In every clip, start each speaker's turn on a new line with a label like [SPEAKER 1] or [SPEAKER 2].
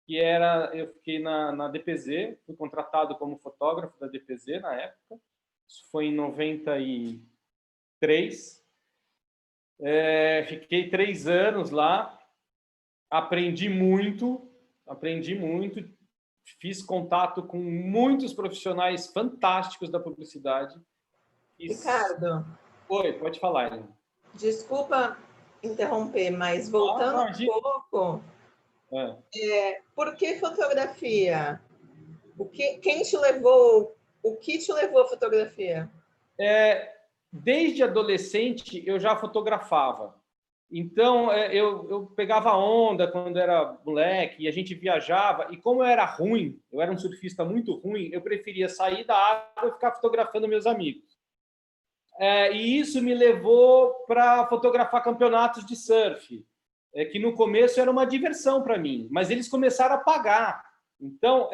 [SPEAKER 1] eu fiquei na DPZ, fui contratado como fotógrafo da DPZ na época, isso foi em 93. Fiquei 3 anos lá, aprendi muito, fiz contato com muitos profissionais fantásticos da publicidade.
[SPEAKER 2] Ricardo.
[SPEAKER 1] Oi, pode falar, Helena.
[SPEAKER 2] Desculpa interromper, mas voltando um pouco, por que fotografia? Quem te levou, o que te levou à fotografia?
[SPEAKER 1] Desde adolescente eu já fotografava. Então, eu pegava onda quando era moleque e a gente viajava. E como eu era ruim, eu era um surfista muito ruim, eu preferia sair da água e ficar fotografando meus amigos. E isso me levou para fotografar campeonatos de surf, que no começo era uma diversão para mim, mas eles começaram a pagar. Então,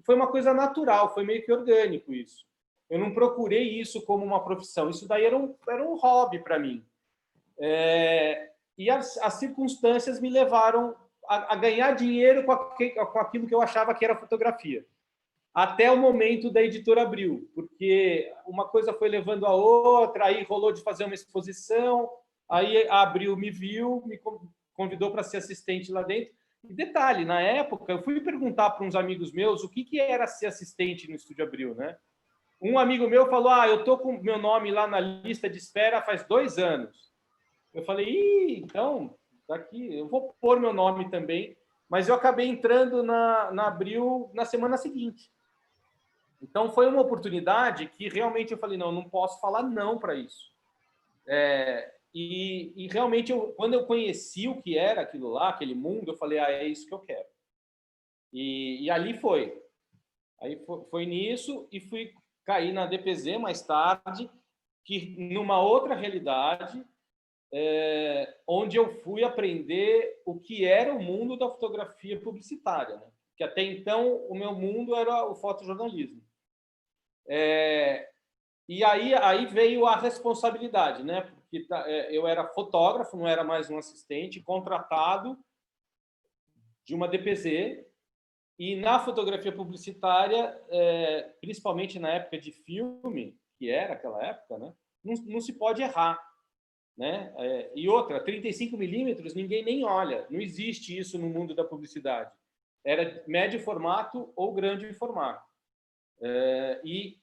[SPEAKER 1] foi uma coisa natural, foi meio que orgânico isso. Eu não procurei isso como uma profissão, isso daí era um hobby para mim. E as circunstâncias me levaram a ganhar dinheiro com aquilo que eu achava que era fotografia. Até o momento da Editora Abril, porque uma coisa foi levando a outra, aí rolou de fazer uma exposição, aí a Abril me viu, me convidou para ser assistente lá dentro. E detalhe, na época, eu fui perguntar para uns amigos meus o que era ser assistente no Estúdio Abril, né? Um amigo meu falou, eu estou com meu nome lá na lista de espera faz 2 anos. Eu falei, então, daqui, eu vou pôr meu nome também, mas eu acabei entrando na Abril na semana seguinte. Então, foi uma oportunidade que realmente eu falei, não posso falar não para isso. E realmente, quando eu conheci o que era aquilo lá, aquele mundo, eu falei, é isso que eu quero. E ali foi. Aí foi nisso e fui cair na DPZ mais tarde, que numa outra realidade, onde eu fui aprender o que era o mundo da fotografia publicitária, né? Que até então o meu mundo era o fotojornalismo. E aí veio a responsabilidade, né? Porque eu era fotógrafo, não era mais um assistente, contratado de uma DPZ, e na fotografia publicitária, principalmente na época de filme, que era aquela época, né? Não se pode errar, né? E outra, 35mm ninguém nem olha, não existe isso no mundo da publicidade. Era médio formato ou grande formato. E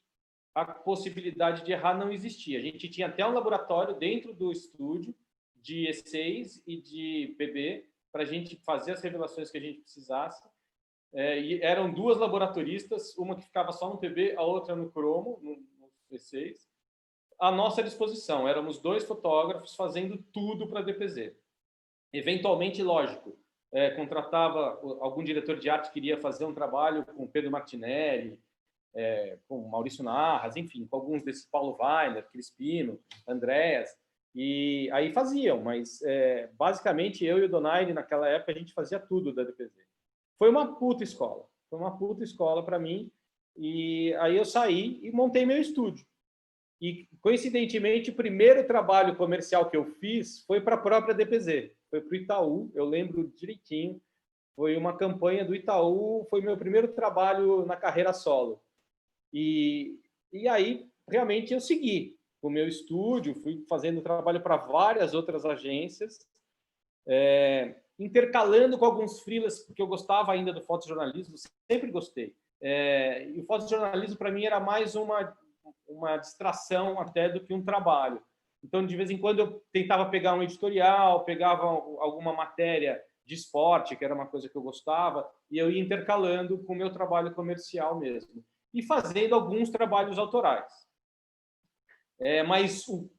[SPEAKER 1] a possibilidade de errar não existia. A gente tinha até um laboratório dentro do estúdio de E6 e de PB para a gente fazer as revelações que a gente precisasse. E eram 2 laboratoristas, uma que ficava só no PB, a outra no cromo, no E6. À nossa disposição, éramos 2 fotógrafos fazendo tudo para a DPZ. Eventualmente, lógico, contratava algum diretor de arte que queria fazer um trabalho com Pedro Martinelli, com Maurício Narras, enfim, com alguns desses, Paulo Weiner, Crispino, Andréas, e aí faziam, mas basicamente eu e o Donaire, naquela época, a gente fazia tudo da DPZ. Foi uma puta escola para mim, e aí eu saí e montei meu estúdio. E, coincidentemente, o primeiro trabalho comercial que eu fiz foi para a própria DPZ, foi para o Itaú, eu lembro direitinho, foi uma campanha do Itaú, foi meu primeiro trabalho na carreira solo. E aí, realmente, eu segui o meu estúdio, fui fazendo trabalho para várias outras agências, intercalando com alguns freelas, porque eu gostava ainda do fotojornalismo, sempre gostei. E o fotojornalismo, para mim, era mais uma distração até do que um trabalho. Então, de vez em quando, eu tentava pegar um editorial, pegava alguma matéria de esporte, que era uma coisa que eu gostava, e eu ia intercalando com o meu trabalho comercial mesmo. E fazendo alguns trabalhos autorais. Mas o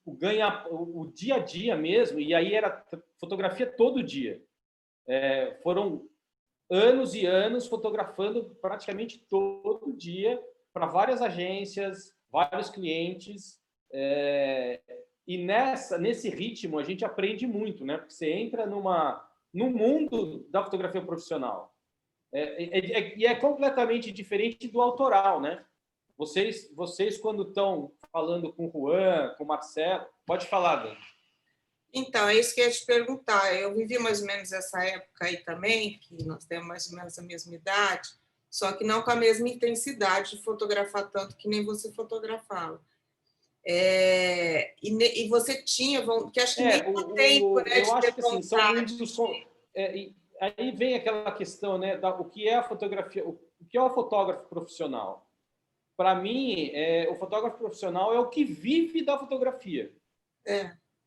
[SPEAKER 1] dia a dia mesmo, e aí era fotografia todo dia. Foram anos e anos fotografando praticamente todo dia para várias agências, vários clientes. E nesse ritmo a gente aprende muito, né? Porque você entra no mundo da fotografia profissional. E é completamente diferente do autoral, né? Vocês quando estão falando com o Juan, com o Marcelo, pode falar, Dani.
[SPEAKER 3] Então, é isso que eu ia te perguntar. Eu vivi mais ou menos essa época aí também, que nós temos mais ou menos a mesma idade, só que não com a mesma intensidade de fotografar tanto que nem você fotografava. E você tinha, que acho que nem o tempo, né,
[SPEAKER 1] eu
[SPEAKER 3] de
[SPEAKER 1] acho
[SPEAKER 3] ter
[SPEAKER 1] que assim, são muitos.
[SPEAKER 3] vontade.
[SPEAKER 1] Aí vem aquela questão, né, o que é a fotografia, o que é o fotógrafo profissional. Para mim, o fotógrafo profissional é o que vive da fotografia.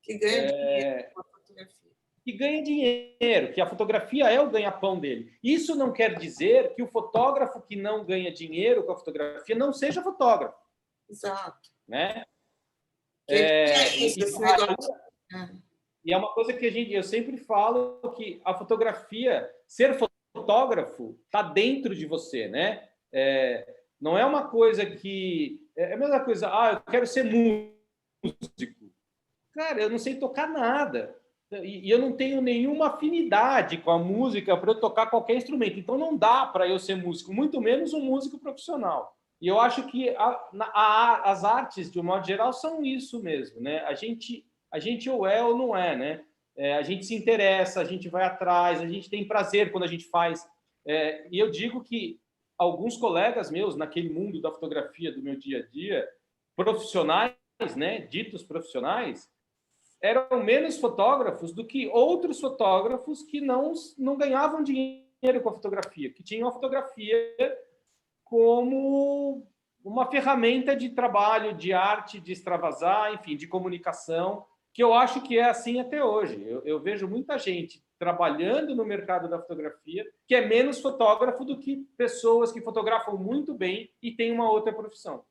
[SPEAKER 3] Que ganha dinheiro com a fotografia.
[SPEAKER 1] Que ganha dinheiro, que a fotografia é o ganha-pão dele. Isso não quer dizer que o fotógrafo que não ganha dinheiro com a fotografia não seja fotógrafo.
[SPEAKER 3] Exato.
[SPEAKER 1] Né?
[SPEAKER 3] Esse negócio.
[SPEAKER 1] E é uma coisa que eu sempre falo, que a fotografia, ser fotógrafo, está dentro de você, né? Não é uma coisa que... É a mesma coisa, eu quero ser músico. Cara, eu não sei tocar nada. E eu não tenho nenhuma afinidade com a música para eu tocar qualquer instrumento. Então, não dá para eu ser músico, muito menos um músico profissional. E eu acho que as artes, de um modo geral, são isso mesmo, né? A gente ou é ou não é, né? A gente se interessa, a gente vai atrás, a gente tem prazer quando a gente faz. E eu digo que alguns colegas meus, naquele mundo da fotografia do meu dia a dia, profissionais, né? Ditos profissionais, eram menos fotógrafos do que outros fotógrafos que não ganhavam dinheiro com a fotografia, que tinham a fotografia como uma ferramenta de trabalho, de arte, de extravasar, enfim, de comunicação, que eu acho que é assim até hoje. Eu vejo muita gente trabalhando no mercado da fotografia que é menos fotógrafo do que pessoas que fotografam muito bem e têm uma outra profissão.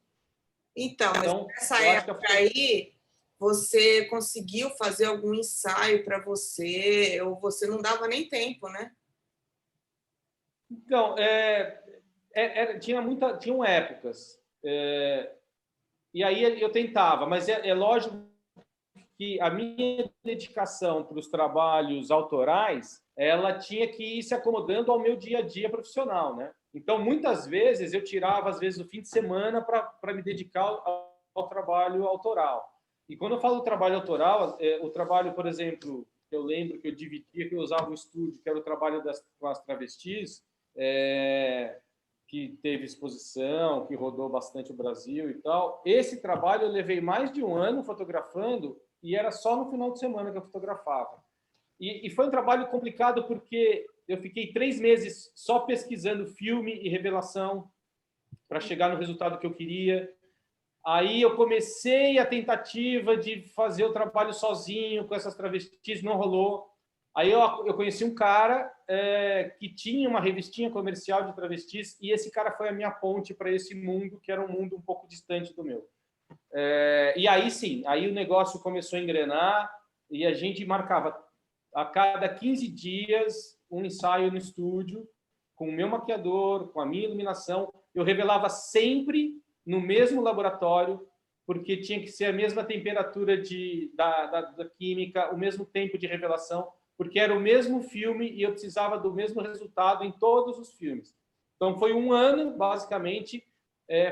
[SPEAKER 3] Então, mas nessa época aí, você conseguiu fazer algum ensaio para você, ou você não dava nem tempo, né?
[SPEAKER 1] Então, tinham épocas. E aí eu tentava, mas é lógico que a minha dedicação para os trabalhos autorais, ela tinha que ir se acomodando ao meu dia a dia profissional, né? Então, muitas vezes, eu tirava, às vezes, o fim de semana para me dedicar ao trabalho autoral. E quando eu falo trabalho autoral, o trabalho, por exemplo, eu lembro que eu dividia, que eu usava um estúdio, que era o trabalho com as travestis, que teve exposição, que rodou bastante o Brasil e tal. Esse trabalho eu levei mais de um ano fotografando e era só no final de semana que eu fotografava. E foi um trabalho complicado porque eu fiquei 3 meses só pesquisando filme e revelação para chegar no resultado que eu queria. Aí eu comecei a tentativa de fazer o trabalho sozinho com essas travestis, não rolou. Aí eu conheci um cara que tinha uma revistinha comercial de travestis e esse cara foi a minha ponte para esse mundo, que era um mundo um pouco distante do meu. E aí sim, aí o negócio começou a engrenar e a gente marcava a cada 15 dias um ensaio no estúdio com o meu maquiador, com a minha iluminação. Eu revelava sempre no mesmo laboratório, porque tinha que ser a mesma temperatura da química, o mesmo tempo de revelação, porque era o mesmo filme e eu precisava do mesmo resultado em todos os filmes. Então, foi um ano, basicamente,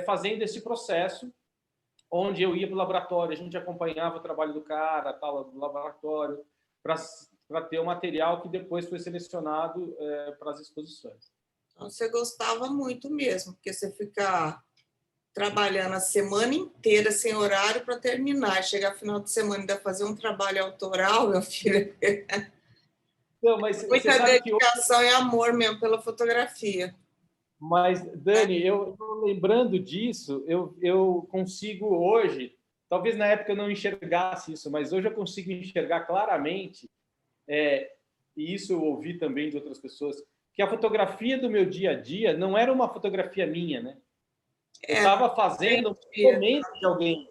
[SPEAKER 1] fazendo esse processo, onde eu ia para o laboratório, a gente acompanhava o trabalho do cara, tal, do laboratório, para ter o material que depois foi selecionado para as exposições.
[SPEAKER 3] Então, você gostava muito mesmo, porque você fica trabalhando a semana inteira sem horário para terminar, chegar no final de semana e ainda fazer um trabalho autoral, meu filho.
[SPEAKER 1] Não, mas
[SPEAKER 3] muita dedicação e amor mesmo pela fotografia.
[SPEAKER 1] Mas, Dani, eu lembrando disso, eu consigo hoje, talvez na época eu não enxergasse isso, mas hoje eu consigo enxergar claramente, e isso eu ouvi também de outras pessoas, que a fotografia do meu dia a dia não era uma fotografia minha, né? Eu estava fazendo um momento de alguém.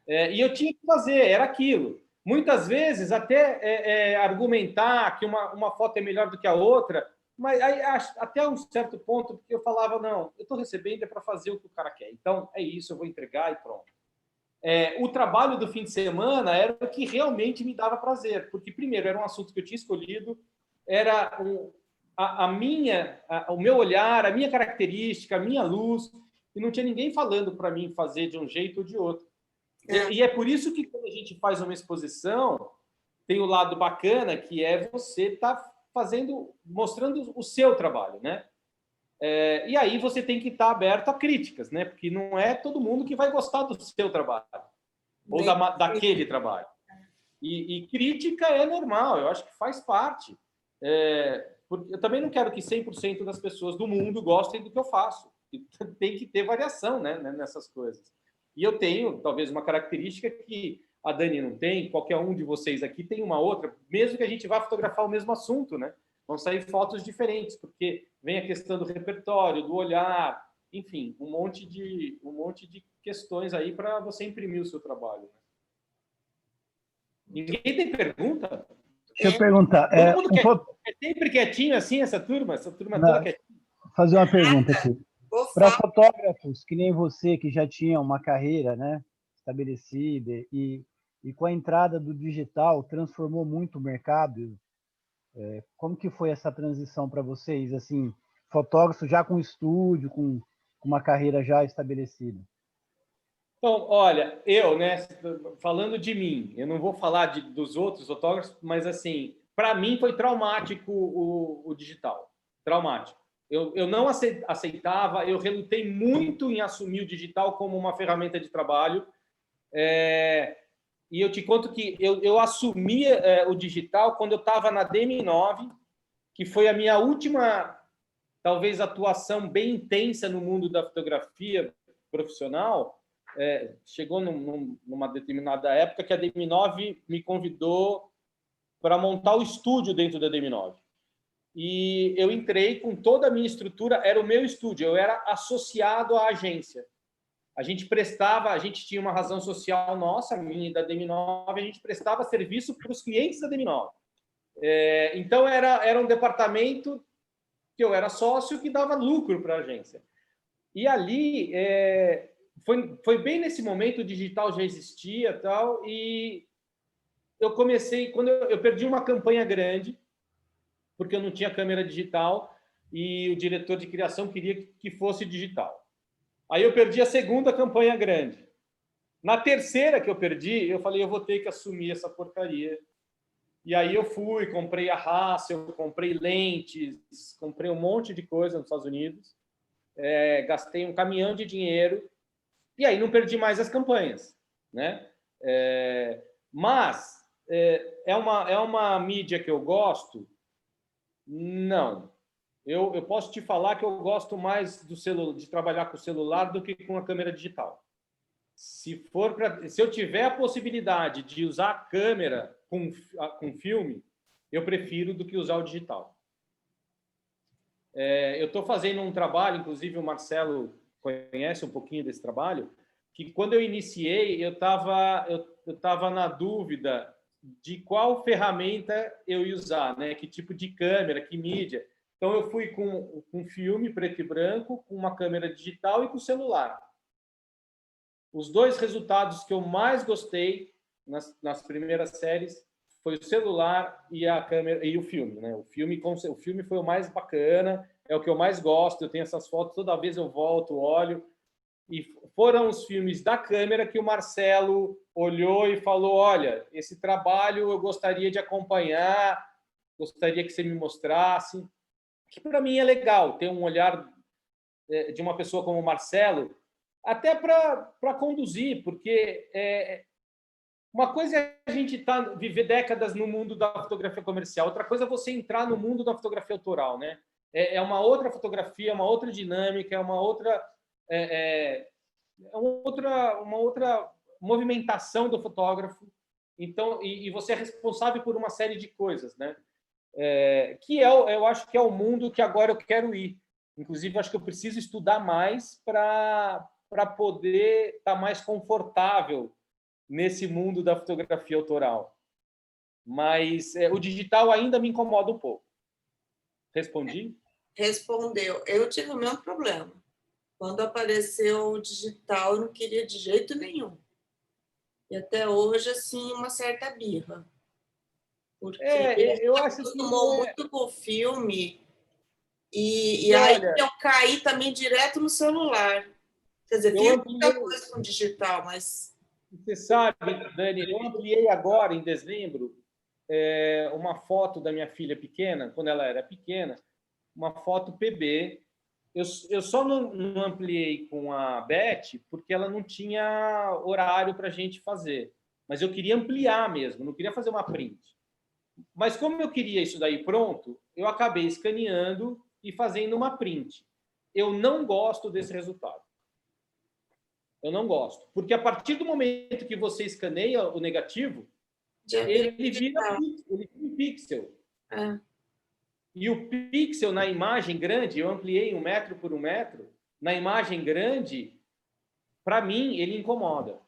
[SPEAKER 1] E eu tinha que fazer, era aquilo. Muitas vezes, até argumentar que uma foto é melhor do que a outra, mas aí, até um certo ponto, porque eu falava, não, eu estou recebendo é para fazer o que o cara quer. Então, é isso, eu vou entregar e pronto. O trabalho do fim de semana era o que realmente me dava prazer, porque, primeiro, era um assunto que eu tinha escolhido, era o meu olhar, a minha característica, a minha luz, e não tinha ninguém falando para mim fazer de um jeito ou de outro. E é por isso que quando a gente faz uma exposição, tem o lado bacana, que é você estar mostrando o seu trabalho, né? E aí você tem que estar aberto a críticas, né? Porque não é todo mundo que vai gostar do seu trabalho ou daquele trabalho. E crítica é normal, eu acho que faz parte. Eu também não quero que 100% das pessoas do mundo gostem do que eu faço. Tem que ter variação, né, nessas coisas. E eu tenho, talvez, uma característica que a Dani não tem, qualquer um de vocês aqui tem uma outra, mesmo que a gente vá fotografar o mesmo assunto, né? Vão sair fotos diferentes, porque vem a questão do repertório, do olhar, enfim, um monte de questões aí para você imprimir o seu trabalho. Né? Ninguém tem pergunta?
[SPEAKER 4] Deixa eu perguntar.
[SPEAKER 1] Todo mundo é sempre quietinho assim, essa turma toda quietinha.
[SPEAKER 4] Vou fazer uma pergunta aqui. Para fotógrafos que nem você, que já tinham uma carreira, né, estabelecida e com a entrada do digital transformou muito o mercado, como que foi essa transição para vocês, assim, fotógrafo já com estúdio, com uma carreira já estabelecida?
[SPEAKER 1] Então, olha, eu, né, falando de mim, eu não vou falar dos outros fotógrafos, mas, assim, para mim foi traumático o digital. Traumático. Eu não aceitava, eu relutei muito em assumir o digital como uma ferramenta de trabalho. E eu te conto que eu assumi o digital quando eu estava na DM9, que foi a minha última, talvez, atuação bem intensa no mundo da fotografia profissional. Chegou numa determinada época que a DM9 me convidou para montar o estúdio dentro da DM9. E eu entrei com toda a minha estrutura, era o meu estúdio, eu era associado à agência. A gente tinha uma razão social nossa, a minha e da DM9, a gente prestava serviço para os clientes da DM9. Então, era um departamento que eu era sócio que dava lucro para a agência. E ali, foi bem nesse momento, o digital já existia e tal, e eu comecei, quando eu perdi uma campanha grande, porque eu não tinha câmera digital, e o diretor de criação queria que fosse digital. Aí eu perdi a segunda campanha grande. Na terceira que eu perdi, eu falei, eu vou ter que assumir essa porcaria. E aí eu fui, comprei a Hassel, comprei lentes, comprei um monte de coisa nos Estados Unidos, gastei um caminhão de dinheiro, e aí não perdi mais as campanhas, né? Mas é uma mídia que eu gosto? Não. Eu posso te falar que eu gosto mais de trabalhar com o celular do que com a câmera digital. Se eu tiver a possibilidade de usar a câmera com filme, eu prefiro do que usar o digital. Eu estou fazendo um trabalho, inclusive o Marcelo conhece um pouquinho desse trabalho, que quando eu iniciei, eu estava na dúvida de qual ferramenta eu ia usar, né? Que tipo de câmera, que mídia. Então, eu fui com filme preto e branco, com uma câmera digital e com celular. Os dois resultados que eu mais gostei nas primeiras séries foi o celular e a câmera e o filme, né? O filme foi o mais bacana, é o que eu mais gosto. Eu tenho essas fotos, toda vez eu volto, olho. E foram os filmes da câmera que o Marcelo olhou e falou: olha, esse trabalho eu gostaria de acompanhar, gostaria que você me mostrasse. Que para mim é legal ter um olhar de uma pessoa como o Marcelo, até para conduzir, porque uma coisa é a gente viver décadas no mundo da fotografia comercial, outra coisa é você entrar no mundo da fotografia autoral, né? É uma outra fotografia, uma outra dinâmica, é uma outra movimentação do fotógrafo. Então, e você é responsável por uma série de coisas, né? Eu acho que é o mundo que agora eu quero ir. Inclusive, acho que eu preciso estudar mais para poder estar mais confortável nesse mundo da fotografia autoral. Mas o digital ainda me incomoda um pouco. Respondi?
[SPEAKER 3] Respondeu. Eu tive o mesmo problema. Quando apareceu o digital, eu não queria de jeito nenhum. E até hoje, assim, uma certa birra. Porque
[SPEAKER 1] eu acho que
[SPEAKER 3] acostumou muito com o filme e aí eu caí também direto no celular. Quer dizer, fiz muita coisa com digital, mas...
[SPEAKER 1] Você sabe, Dani, eu ampliei agora, em dezembro, uma foto da minha filha pequena, quando ela era pequena, uma foto PB. Eu só não ampliei com a Beth porque ela não tinha horário para a gente fazer. Mas eu queria ampliar mesmo, não queria fazer uma print. Mas como eu queria isso daí pronto, eu acabei escaneando e fazendo uma print. Eu não gosto desse resultado. Eu não gosto. Porque a partir do momento que você escaneia o negativo, ele vira um pixel. E o pixel na imagem grande, eu ampliei 1 metro por 1 metro, na imagem grande, para mim, ele incomoda.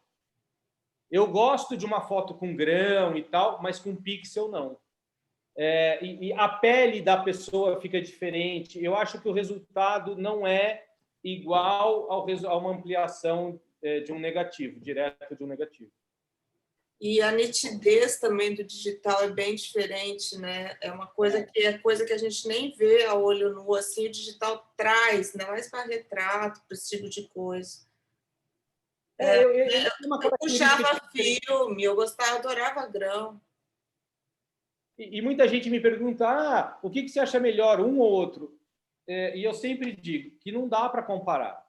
[SPEAKER 1] Eu gosto de uma foto com grão e tal, mas com pixel não. E a pele da pessoa fica diferente. Eu acho que o resultado não é igual a uma ampliação de um negativo, direto de um negativo.
[SPEAKER 3] E a nitidez também do digital é bem diferente, né? É uma coisa que a gente nem vê a olho nu, assim, o digital traz, ainda mais para retrato, para esse tipo de coisa. Eu puxava filme, eu adorava grão.
[SPEAKER 1] E muita gente me pergunta, o que você acha melhor, um ou outro? E eu sempre digo que não dá para comparar.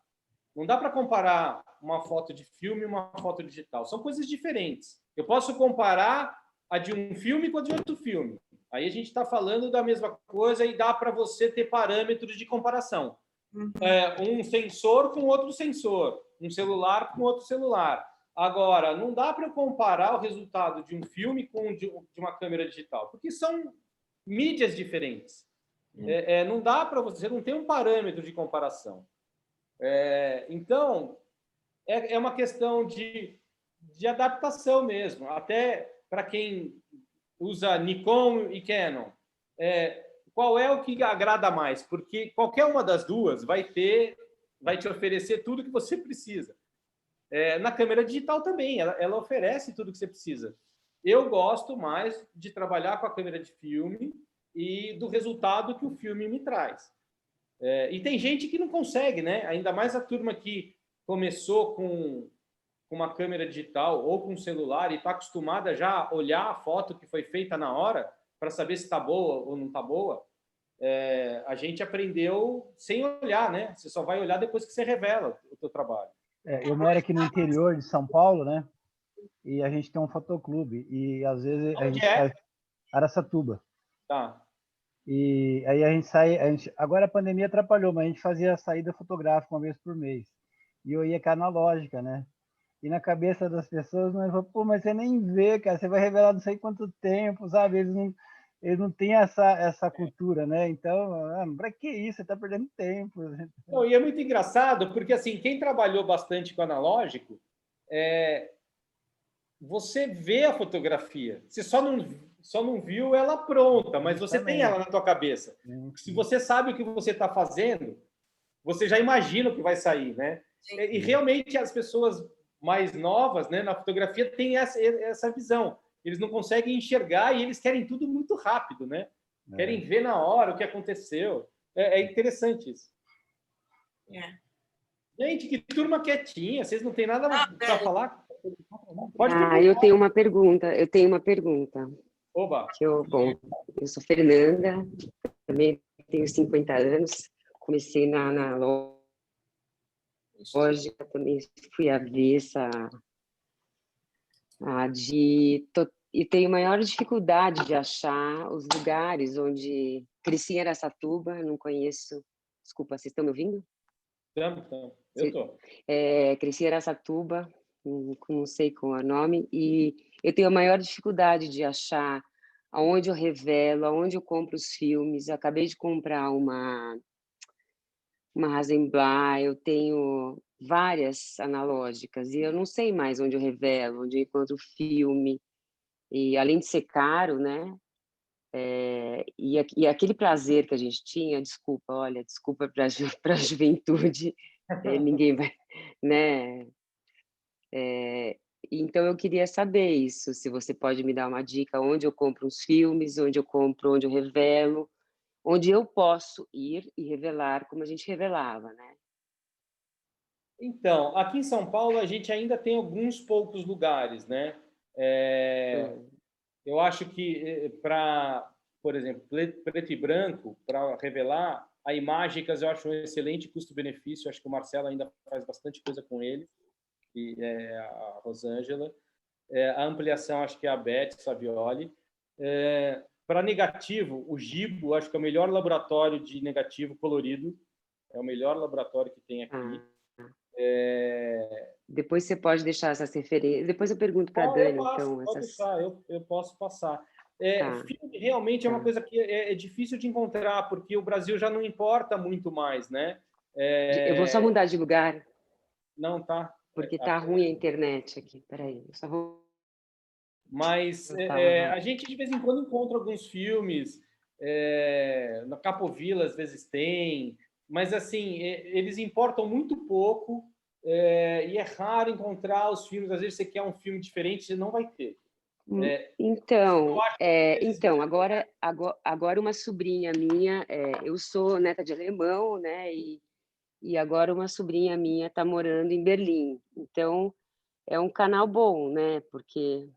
[SPEAKER 1] Não dá para comparar uma foto de filme e uma foto digital. São coisas diferentes. Eu posso comparar a de um filme com a de outro filme. Aí a gente está falando da mesma coisa e dá para você ter parâmetros de comparação. Um sensor com outro sensor, um celular com outro celular. Agora, não dá para comparar o resultado de um filme com de uma câmera digital, porque são mídias diferentes. Não dá para você não tem um parâmetro de comparação. Então, é uma questão de adaptação mesmo. Até para quem usa Nikon e Canon, qual é o que agrada mais? Porque qualquer uma das duas vai te oferecer tudo que você precisa. Na câmera digital também, ela oferece tudo que você precisa. Eu gosto mais de trabalhar com a câmera de filme e do resultado que o filme me traz. E tem gente que não consegue, né? Ainda mais a turma que começou com uma câmera digital ou com um celular e está acostumada já a olhar a foto que foi feita na hora para saber se está boa ou não está boa. A gente aprendeu sem olhar, né? Você só vai olhar depois que você revela o teu trabalho.
[SPEAKER 4] Eu moro aqui no interior de São Paulo, né? E a gente tem um fotoclube e às vezes a gente faz Araçatuba.
[SPEAKER 1] Tá.
[SPEAKER 4] E aí a gente sai, agora a pandemia atrapalhou, mas a gente fazia a saída fotográfica uma vez por mês. E eu ia com a analógica, né? E na cabeça das pessoas, não é, pô, mas você nem vê, cara, você vai revelar não sei quanto tempo, sabe? Eles não têm essa cultura, né? Então, para que isso? Você está perdendo tempo.
[SPEAKER 1] Não, e é muito engraçado, porque assim, quem trabalhou bastante com analógico, você vê a fotografia. Você só não viu ela pronta, mas você tem ela na tua cabeça. Se você sabe o que você está fazendo, você já imagina o que vai sair, né? E realmente as pessoas mais novas, né, na fotografia têm essa visão. Eles não conseguem enxergar e eles querem tudo muito rápido, né? Querem ver na hora o que aconteceu. É interessante isso. Gente, que turma quietinha. Vocês não têm nada para falar?
[SPEAKER 5] Pode perguntar. Eu tenho uma pergunta.
[SPEAKER 1] Oba!
[SPEAKER 5] Eu sou Fernanda, também tenho 50 anos, comecei na lógica, também fui avessa e tenho maior dificuldade de achar os lugares onde cresci em Araçatuba, não conheço. Desculpa, vocês estão me ouvindo?
[SPEAKER 1] Estamos. Eu estou.
[SPEAKER 5] Cresci em Araçatuba, não sei qual é o nome, e eu tenho a maior dificuldade de achar aonde eu revelo, aonde eu compro os filmes. Eu acabei de comprar uma Hasselblad, eu tenho várias analógicas, e eu não sei mais onde eu revelo, onde eu encontro o filme, e além de ser caro, né? E aquele prazer que a gente tinha, desculpa para a juventude, ninguém vai, né? Então eu queria saber isso, se você pode me dar uma dica, onde eu compro os filmes, onde eu revelo, onde eu posso ir e revelar como a gente revelava, né?
[SPEAKER 1] Então, aqui em São Paulo a gente ainda tem alguns poucos lugares, né? Eu acho que, por exemplo, preto e branco, para revelar, a Imágicas eu acho um excelente custo-benefício. Acho que o Marcelo ainda faz bastante coisa com ele, e a Rosângela. A ampliação, acho que é a Beth Savioli. Para negativo, o Gibo, acho que é o melhor laboratório de negativo colorido. É o melhor laboratório que tem aqui.
[SPEAKER 5] Depois você pode deixar essas referências. Depois eu pergunto para a Dani, então.
[SPEAKER 1] Pode deixar, eu posso passar.
[SPEAKER 5] Tá.
[SPEAKER 1] Filme realmente é uma coisa que é difícil de encontrar, porque o Brasil já não importa muito mais, né?
[SPEAKER 5] Eu vou só mudar de lugar.
[SPEAKER 1] Não, tá.
[SPEAKER 5] Porque tá ruim a internet aqui. Peraí, eu só vou...
[SPEAKER 1] Mas a gente, de vez em quando, encontra alguns filmes. Na Capovilla, às vezes, tem. Mas, assim, eles importam muito pouco. E é raro encontrar os filmes. Às vezes, você quer um filme diferente, você não vai ter.
[SPEAKER 5] Então, agora uma sobrinha minha, eu sou neta de alemão, né? E agora uma sobrinha minha está morando em Berlim. Então, é um canal bom, né? Porque...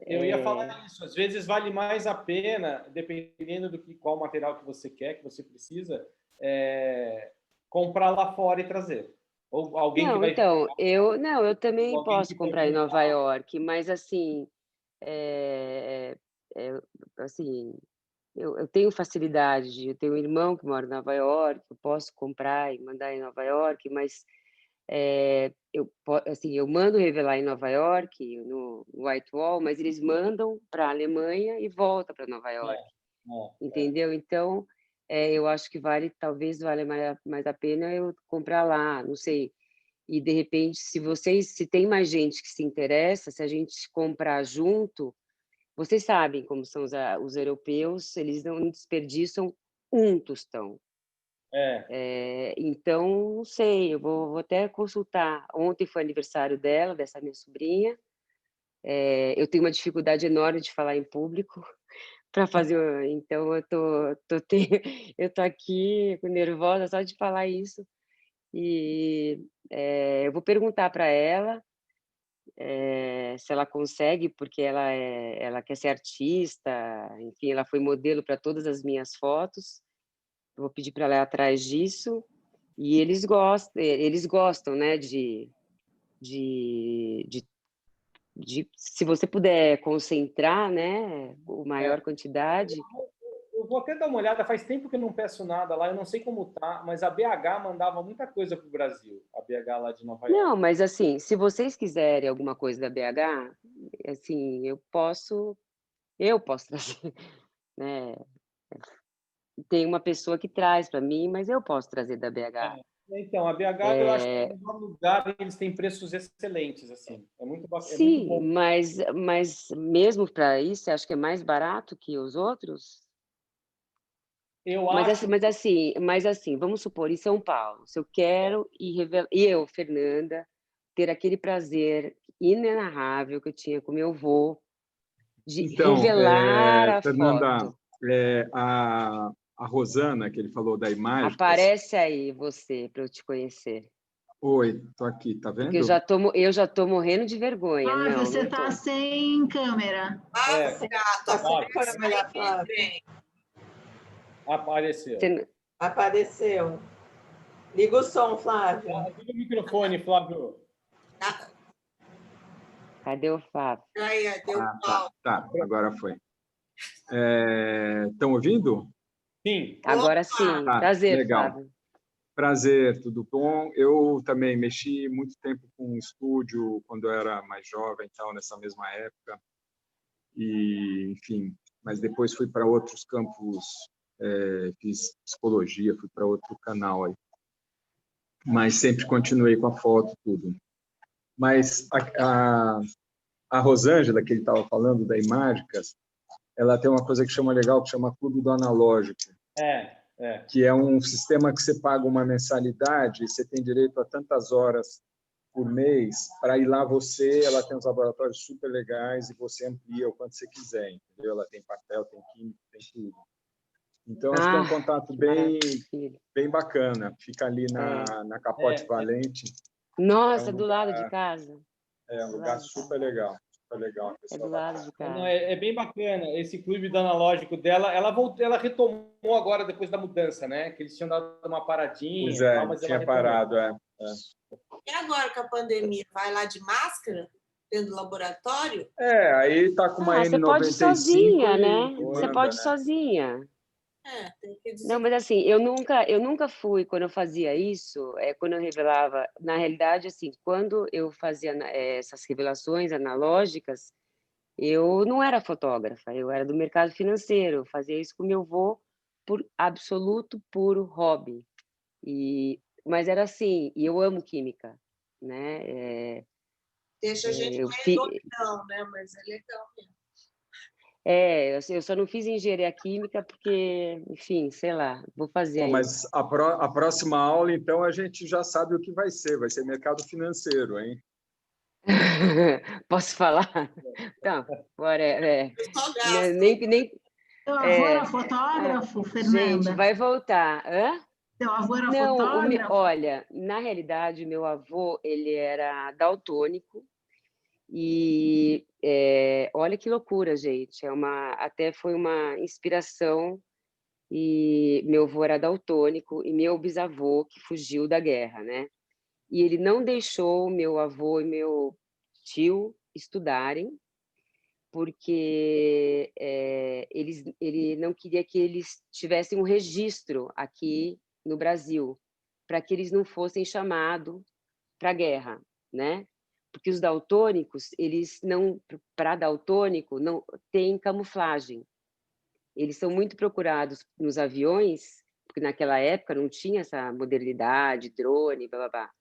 [SPEAKER 1] Eu ia falar isso. Às vezes vale mais a pena, dependendo qual material que você quer, que você precisa, comprar lá fora e trazer. Ou alguém que vai...
[SPEAKER 5] Então, eu também posso comprar em Nova York, mas assim, assim, eu tenho facilidade, eu tenho um irmão que mora em Nova York, eu posso comprar e mandar em Nova York, mas eu mando revelar em Nova York, no Whitewall, mas eles mandam para a Alemanha e volta para Nova York, entendeu? Então, eu acho que talvez valha mais a pena eu comprar lá, não sei. E, de repente, se tem mais gente que se interessa, se a gente comprar junto, vocês sabem como são os europeus, eles não desperdiçam um tostão. Então, não sei, eu vou até consultar. Ontem foi aniversário dela, dessa minha sobrinha. Eu tenho uma dificuldade enorme de falar em público para fazer. Então, eu tô aqui nervosa só de falar isso. E eu vou perguntar para ela se ela consegue, porque ela quer ser artista, enfim, ela foi modelo para todas as minhas fotos. Eu vou pedir para ela ir atrás disso. E eles gostam, né, se você puder concentrar, né, a maior quantidade.
[SPEAKER 1] Eu vou até dar uma olhada, faz tempo que eu não peço nada lá, eu não sei como tá, mas a BH mandava muita coisa para o Brasil, a BH lá de Nova York.
[SPEAKER 5] Não, mas assim, se vocês quiserem alguma coisa da BH, assim, eu posso trazer, né? Tem uma pessoa que traz para mim, mas eu posso trazer da BH.
[SPEAKER 1] Então, a BH eu acho que é o melhor lugar e eles têm preços excelentes, assim. É muito bacana.
[SPEAKER 5] Sim,
[SPEAKER 1] muito bom.
[SPEAKER 5] mas mesmo para isso, você acha que é mais barato que os outros? Mas assim, vamos supor, em São Paulo, se eu quero e eu, Fernanda, ter aquele prazer inenarrável que eu tinha com meu avô de revelar a
[SPEAKER 6] Fernanda,
[SPEAKER 5] foto.
[SPEAKER 6] A Rosana, que ele falou da imagem...
[SPEAKER 5] Aparece aí você, para eu te conhecer.
[SPEAKER 6] Oi, estou aqui, tá vendo?
[SPEAKER 5] Porque eu já tô morrendo de vergonha.
[SPEAKER 7] Flávio, você está sem câmera.
[SPEAKER 2] Tá sem câmera, Flávio.
[SPEAKER 1] Apareceu.
[SPEAKER 2] Apareceu. Liga o som, Flávio.
[SPEAKER 1] Liga o microfone, Flávio.
[SPEAKER 5] Cadê o Flávio?
[SPEAKER 6] Tá, agora foi. Estão ouvindo?
[SPEAKER 1] Sim.
[SPEAKER 5] Agora sim. Prazer, legal. Flávio.
[SPEAKER 6] Prazer, tudo bom? Eu também mexi muito tempo com estúdio quando eu era mais jovem, então, nessa mesma época. E, enfim, mas depois fui para outros campos, fiz psicologia, fui para outro canal aí. Mas sempre continuei com a foto, tudo. Mas a Rosângela, que ele estava falando, da Imágicas, ela tem uma coisa que chama legal, que chama Clube do Analógico. Que é um sistema que você paga uma mensalidade e você tem direito a tantas horas por mês para ir lá ela tem uns laboratórios super legais e você amplia o quanto você quiser, entendeu? Ela tem papel, tem química, tem tudo. Então, acho que é um contato bem bacana. Fica ali na Capote Valente.
[SPEAKER 5] Nossa, do lado de casa.
[SPEAKER 6] É um lugar super legal. Tá legal.
[SPEAKER 5] É do lado de casa.
[SPEAKER 1] Não, é bem bacana esse clube do analógico dela. Ela retomou agora depois da mudança, né? Que eles tinham dado uma paradinha.
[SPEAKER 6] Pois é,
[SPEAKER 1] tal, mas
[SPEAKER 6] tinha
[SPEAKER 1] ela
[SPEAKER 6] parado,
[SPEAKER 3] E agora com a pandemia, vai lá de máscara, dentro do laboratório?
[SPEAKER 6] Aí tá com uma N95.
[SPEAKER 5] Você pode ir sozinha, né? Você
[SPEAKER 6] manda,
[SPEAKER 5] pode ir
[SPEAKER 6] né?
[SPEAKER 5] sozinha.
[SPEAKER 3] Tem que dizer.
[SPEAKER 5] Não, mas assim, eu nunca fui, quando eu fazia isso, quando eu revelava, na realidade, assim, quando eu fazia essas revelações analógicas, eu não era fotógrafa, eu era do mercado financeiro, eu fazia isso com meu avô por absoluto, puro hobby. Mas era assim, e eu amo química, né?
[SPEAKER 3] Deixa a gente
[SPEAKER 5] eu
[SPEAKER 3] meio doidão, né? Mas é legal mesmo.
[SPEAKER 5] Eu só não fiz engenharia química porque, enfim, sei lá, vou fazer.
[SPEAKER 6] Mas a próxima aula, então, a gente já sabe o que vai ser mercado financeiro, hein?
[SPEAKER 5] Posso falar? Então,
[SPEAKER 7] Seu avô era fotógrafo, Fernanda?
[SPEAKER 5] Gente, vai voltar. Hã?
[SPEAKER 7] Seu avô era
[SPEAKER 5] Não,
[SPEAKER 7] fotógrafo?
[SPEAKER 5] olha, na realidade, meu avô, ele era daltônico e olha que loucura, gente. Até foi uma inspiração. E meu avô era daltônico e meu bisavô que fugiu da guerra, né? E ele não deixou meu avô e meu tio estudarem porque ele não queria que eles tivessem um registro aqui no Brasil, para que eles não fossem chamados para a guerra, né? Porque os daltônicos, eles não, para daltônico, não tem camuflagem. Eles são muito procurados nos aviões, porque naquela época não tinha essa modernidade, drone, blá, blá, blá.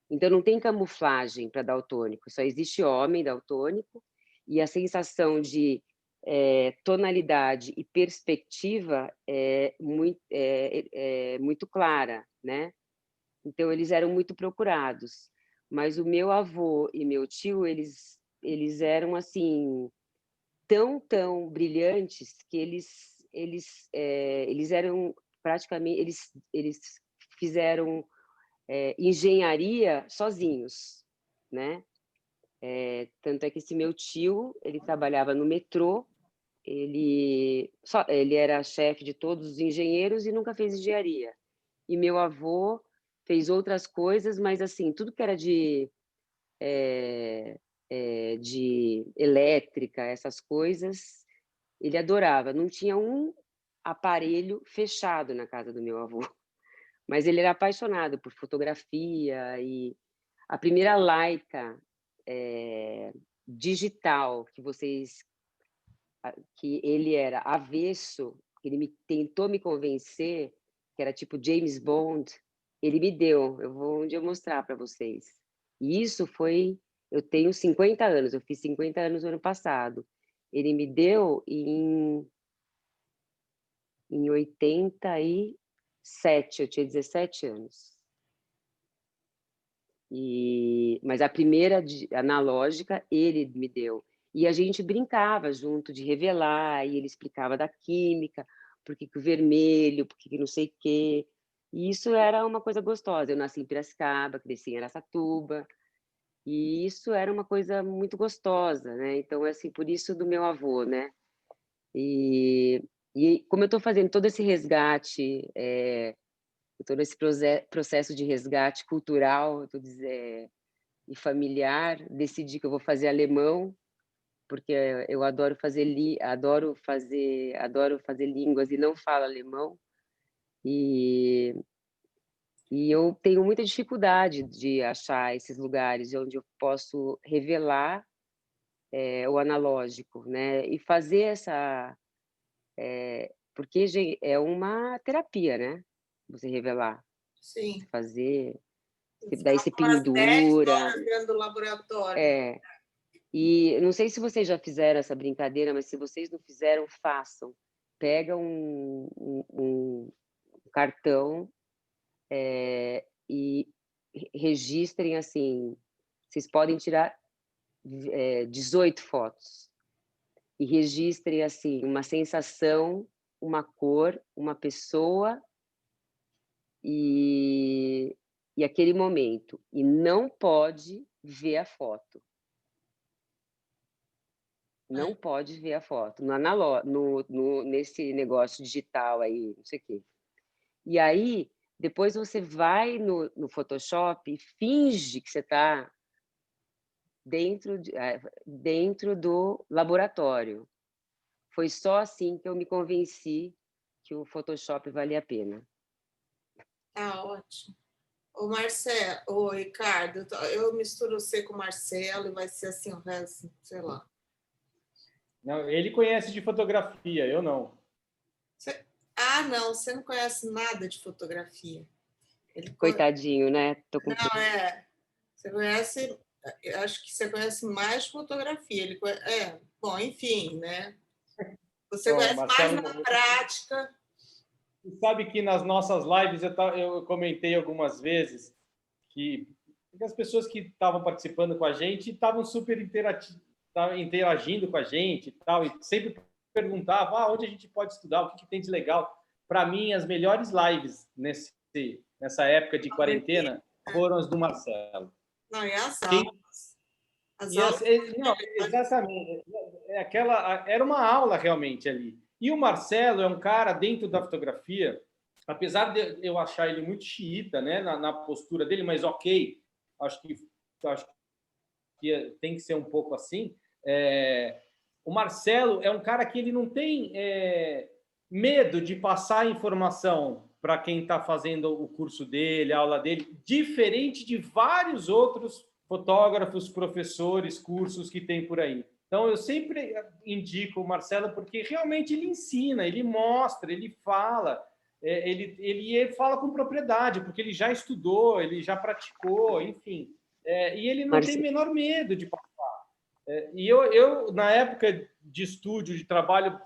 [SPEAKER 5] Então não tem camuflagem para daltônico, só existe homem daltônico e a sensação de tonalidade e perspectiva é muito clara, né? Então eles eram muito procurados. Mas o meu avô e meu tio, eles eram assim tão brilhantes que eles eram praticamente eles fizeram engenharia sozinhos, né? Tanto é que esse meu tio ele trabalhava no metrô, ele era chefe de todos os engenheiros e nunca fez engenharia. E meu avô fez outras coisas, mas assim tudo que era de elétrica, essas coisas, ele adorava. Não tinha um aparelho fechado na casa do meu avô, mas ele era apaixonado por fotografia e a primeira Leica digital que ele era avesso, ele tentou me convencer que era tipo James Bond, ele me deu. Eu vou um dia mostrar para vocês. E isso foi, eu tenho 50 anos, eu fiz 50 anos no ano passado. Ele me deu em 87, eu tinha 17 anos. Mas a primeira analógica ele me deu. E a gente brincava junto de revelar, e ele explicava da química, por que o vermelho, por que não sei o quê. E isso era uma coisa gostosa. Eu nasci em Piracicaba, cresci em Araçatuba, e isso era uma coisa muito gostosa, né? Então, assim, por isso do meu avô, né? E como eu estou fazendo todo esse resgate, todo esse processo de resgate cultural, e familiar, decidi que eu vou fazer alemão, porque eu adoro fazer línguas e não falo alemão. E eu tenho muita dificuldade de achar esses lugares onde eu posso revelar o analógico, né? E fazer porque gente, é uma terapia, né? Você revelar.
[SPEAKER 3] Sim.
[SPEAKER 5] Fazer, daí você pendura.
[SPEAKER 3] 10 horas dentro do laboratório.
[SPEAKER 5] E não sei se vocês já fizeram essa brincadeira, mas se vocês não fizeram, façam. Pega um cartão e registrem assim. Vocês podem tirar 18 fotos e registrem assim uma sensação, uma cor, uma pessoa e aquele momento. E não pode ver a foto. Não pode ver a foto nesse negócio digital aí, não sei o quê. E aí, depois você vai no Photoshop e finge que você está dentro do laboratório. Foi só assim que eu me convenci que o Photoshop valia a pena.
[SPEAKER 3] Ah, ótimo. O Ricardo, eu misturo você com o Marcelo e vai ser assim o resto, sei lá.
[SPEAKER 1] Não, ele conhece de fotografia, eu não.
[SPEAKER 3] Não, você não conhece nada de fotografia.
[SPEAKER 5] Coitadinho, né?
[SPEAKER 3] Não, você conhece, acho que você conhece mais fotografia. Bom, enfim, né? Você conhece Marcelo, mais na prática.
[SPEAKER 1] Você sabe que nas nossas lives eu comentei algumas vezes que as pessoas que estavam participando com a gente estavam super interagindo com a gente e tal, e sempre perguntavam onde a gente pode estudar, o que tem de legal. Para mim, as melhores lives nessa época de quarentena foram as do Marcelo.
[SPEAKER 3] Não, e as aulas?
[SPEAKER 1] Não, exatamente. Era uma aula realmente ali. E o Marcelo é um cara dentro da fotografia, apesar de eu achar ele muito xiita, né, na postura dele, mas ok, acho que tem que ser um pouco assim. O Marcelo é um cara que ele não tem medo de passar informação para quem está fazendo o curso dele, a aula dele, diferente de vários outros fotógrafos, professores, cursos que tem por aí. Então, eu sempre indico o Marcelo porque realmente ele ensina, ele mostra, ele fala, ele fala com propriedade, porque ele já estudou, ele já praticou, enfim. E ele não tem o menor medo de passar. E eu, na época de estúdio, de trabalho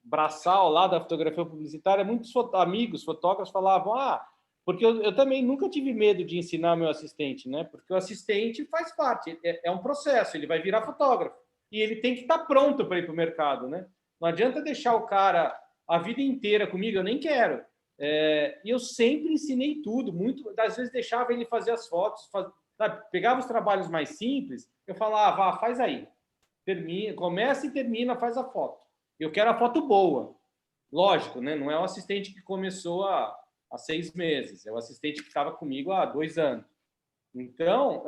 [SPEAKER 1] braçal lá da fotografia publicitária, muitos amigos fotógrafos falavam, porque eu também nunca tive medo de ensinar meu assistente, né? Porque o assistente faz parte, é um processo, ele vai virar fotógrafo e ele tem que estar pronto para ir para o mercado, né? Não adianta deixar o cara a vida inteira comigo, eu nem quero. E eu sempre ensinei tudo, às vezes deixava ele fazer as fotos, pegava os trabalhos mais simples, eu falava, faz aí, começa e termina, faz a foto. Eu quero a foto boa, lógico, né? Não é o assistente que começou há 6 meses, é o assistente que estava comigo há 2 anos. Então,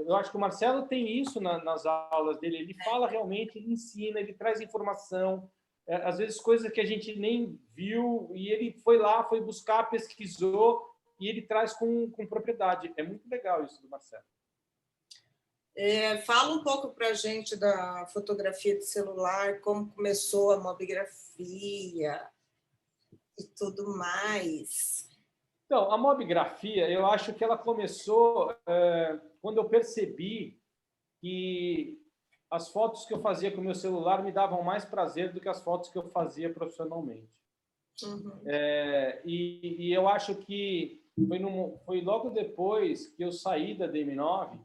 [SPEAKER 1] eu acho que o Marcelo tem isso nas aulas dele, ele fala realmente, ele ensina, ele traz informação, às vezes coisas que a gente nem viu, e ele foi lá, foi buscar, pesquisou, e ele traz com propriedade. É muito legal isso do Marcelo.
[SPEAKER 3] Fala um pouco para a gente da fotografia de celular, como começou a mobigrafia e tudo mais.
[SPEAKER 1] Então, a mobigrafia, eu acho que ela começou quando eu percebi que as fotos que eu fazia com o meu celular me davam mais prazer do que as fotos que eu fazia profissionalmente.
[SPEAKER 3] Uhum.
[SPEAKER 1] E eu acho que foi logo depois que eu saí da DM9,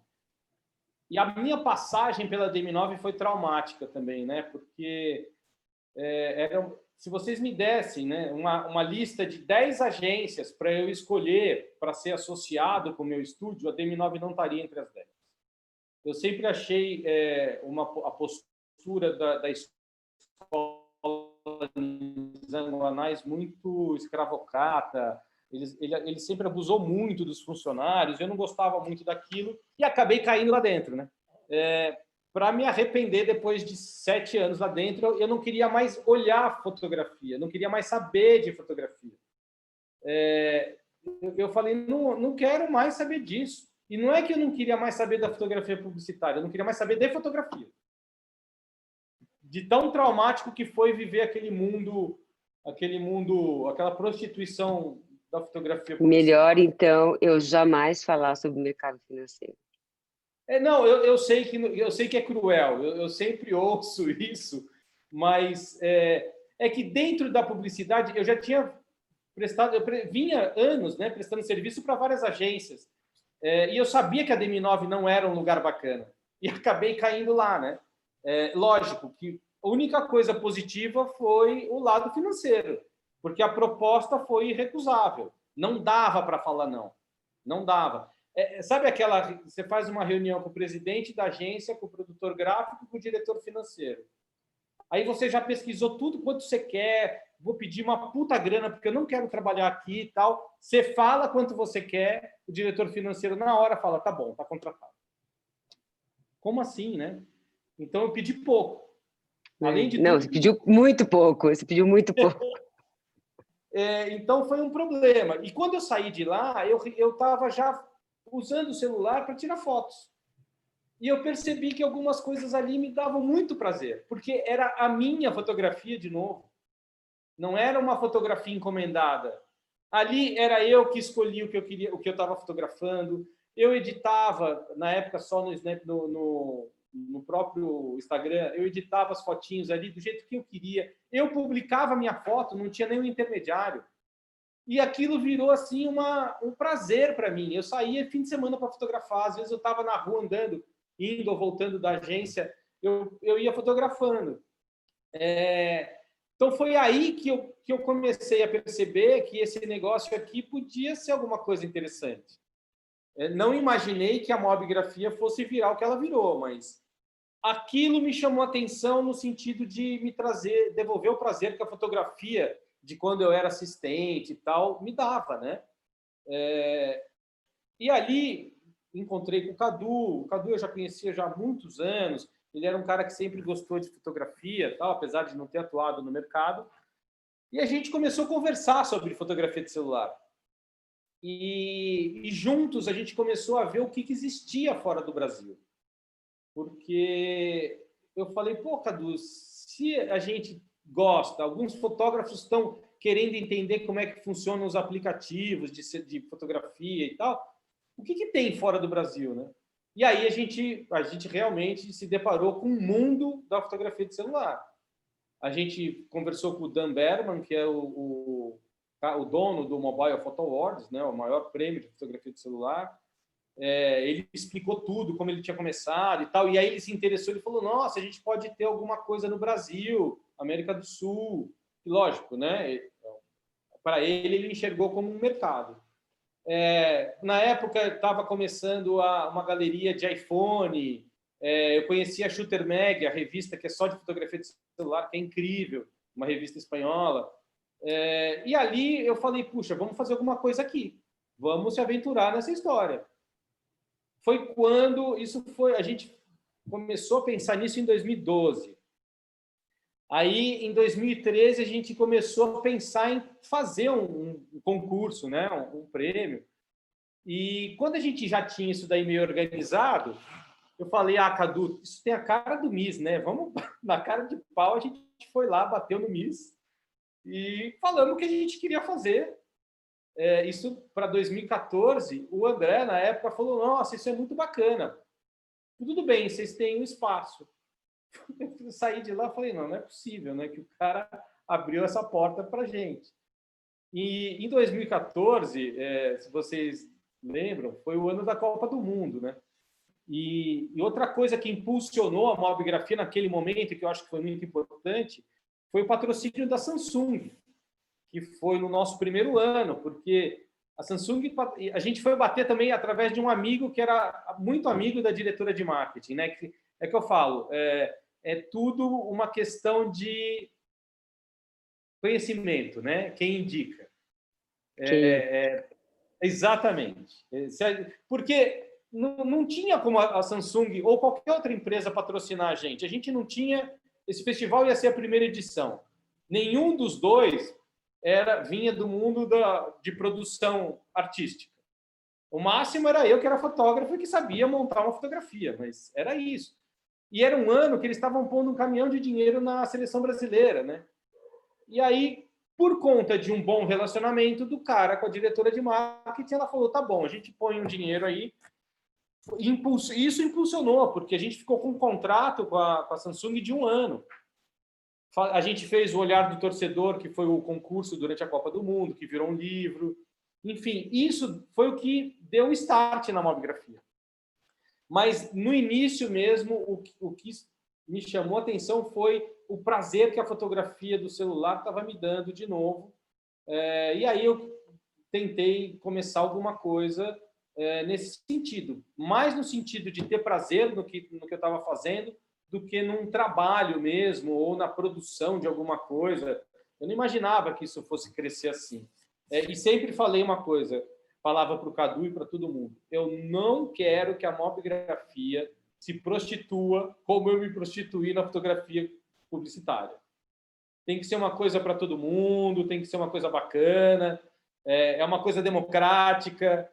[SPEAKER 1] e a minha passagem pela DM9 foi traumática também, né? Porque se vocês me dessem, né, uma lista de 10 agências para eu escolher para ser associado com o meu estúdio, a DM9 não estaria entre as 10. Eu sempre achei a postura da escola dos anglo-anais muito escravocrata. Ele sempre abusou muito dos funcionários, eu não gostava muito daquilo e acabei caindo lá dentro, né? Para me arrepender, depois de 7 anos lá dentro, eu não queria mais olhar fotografia, não queria mais saber de fotografia. Eu falei, não quero mais saber disso. E não é que eu não queria mais saber da fotografia publicitária, eu não queria mais saber de fotografia. De tão traumático que foi viver aquele mundo, aquela prostituição da fotografia publicitária.
[SPEAKER 5] Melhor, então, eu jamais falar sobre o mercado financeiro.
[SPEAKER 1] Não, eu sei que é cruel, eu sempre ouço isso, mas é que dentro da publicidade eu já tinha vinha anos, né, prestando serviço para várias agências, e eu sabia que a DM9 não era um lugar bacana, e acabei caindo lá, né? Lógico que a única coisa positiva foi o lado financeiro, porque a proposta foi irrecusável, não dava para falar não dava. Sabe você faz uma reunião com o presidente da agência, com o produtor gráfico, com o diretor financeiro. Aí você já pesquisou tudo quanto você quer, vou pedir uma puta grana porque eu não quero trabalhar aqui e tal. Você fala quanto você quer, o diretor financeiro na hora fala, tá bom, tá contratado. Como assim, né? Então eu pedi pouco. Além de
[SPEAKER 5] não,
[SPEAKER 1] tudo,
[SPEAKER 5] você pediu muito pouco, você pediu muito pouco.
[SPEAKER 1] Então foi um problema. E quando eu saí de lá, eu estava já usando o celular para tirar fotos. E eu percebi que algumas coisas ali me davam muito prazer, porque era a minha fotografia de novo. Não era uma fotografia encomendada. Ali era eu que escolhi o que eu queria, o que eu estava fotografando. Eu editava, na época só no Snap, no próprio Instagram, eu editava as fotinhos ali do jeito que eu queria. Eu publicava minha foto, não tinha nenhum intermediário. E aquilo virou assim um prazer para mim. Eu saía fim de semana para fotografar, às vezes eu estava na rua andando, indo ou voltando da agência, eu ia fotografando. Então foi aí que eu comecei a perceber que esse negócio aqui podia ser alguma coisa interessante. Não imaginei que a mobigrafia fosse virar o que ela virou, mas aquilo me chamou a atenção no sentido de me devolver o prazer que a fotografia de quando eu era assistente e tal me dava, né? E ali encontrei com o Cadu eu já conhecia já há muitos anos. Ele era um cara que sempre gostou de fotografia, tal, apesar de não ter atuado no mercado. E a gente começou a conversar sobre fotografia de celular. E juntos a gente começou a ver o que existia fora do Brasil. Porque eu falei, pô, Cadu, se a gente gosta, alguns fotógrafos estão querendo entender como é que funcionam os aplicativos de fotografia e tal, o que tem fora do Brasil, né? E aí a gente realmente se deparou com o mundo da fotografia de celular. A gente conversou com o Dan Berman, que é o dono do Mobile Photo Awards, né, o maior prêmio de fotografia de celular. Ele explicou tudo, como ele tinha começado e tal. E aí ele se interessou, ele falou, nossa, a gente pode ter alguma coisa no Brasil, América do Sul. E lógico, né? Para ele enxergou como um mercado. Na época, estava começando uma galeria de iPhone. Eu conhecia a Shooter Mag, a revista que é só de fotografia de celular, que é incrível, uma revista espanhola. E ali eu falei, puxa, vamos fazer alguma coisa aqui. Vamos se aventurar nessa história. Foi quando a gente começou a pensar nisso em 2012. Aí, em 2013, a gente começou a pensar em fazer um concurso, né? Um prêmio. E quando a gente já tinha isso daí meio organizado, eu falei, Cadu, isso tem a cara do Miss, né? Vamos, na cara de pau, a gente foi lá, bateu no Miss e falamos o que a gente queria fazer. Isso para 2014, o André, na época, falou, nossa, isso é muito bacana. Tudo bem, vocês têm um espaço. Eu saí de lá e falei, não é possível, né? Que o cara abriu essa porta para a gente. E em 2014, se vocês lembram, foi o ano da Copa do Mundo, né? E outra coisa que impulsionou a mobigrafia naquele momento, que eu acho que foi muito importante, foi o patrocínio da Samsung, que foi no nosso primeiro ano, porque a Samsung, a gente foi bater também através de um amigo que era muito amigo da diretora de marketing, né? Que eu falo, é tudo uma questão de conhecimento, né? Quem indica. Exatamente. Porque não tinha como a Samsung ou qualquer outra empresa patrocinar a gente. A gente não tinha... Esse festival ia ser a primeira edição. Nenhum dos dois vinha do mundo de produção artística. O máximo era eu, que era fotógrafo e que sabia montar uma fotografia, mas era isso. E era um ano que eles estavam pondo um caminhão de dinheiro na seleção brasileira, né? E aí, por conta de um bom relacionamento do cara com a diretora de marketing, ela falou, tá bom, a gente põe um dinheiro aí. Isso impulsionou, porque a gente ficou com um contrato com a Samsung de 1 ano. A gente fez o Olhar do Torcedor, que foi o concurso durante a Copa do Mundo, que virou um livro. Enfim, isso foi o que deu o start na mobigrafia. Mas, no início mesmo, o que me chamou a atenção foi o prazer que a fotografia do celular estava me dando de novo. E aí eu tentei começar alguma coisa nesse sentido. Mais no sentido de ter prazer no que eu estava fazendo do que num trabalho mesmo ou na produção de alguma coisa. Eu não imaginava que isso fosse crescer assim. E sempre falei uma coisa, falava para o Cadu e para todo mundo: eu não quero que a mobigrafia se prostitua como eu me prostituí na fotografia publicitária. Tem que ser uma coisa para todo mundo, tem que ser uma coisa bacana, é uma coisa democrática,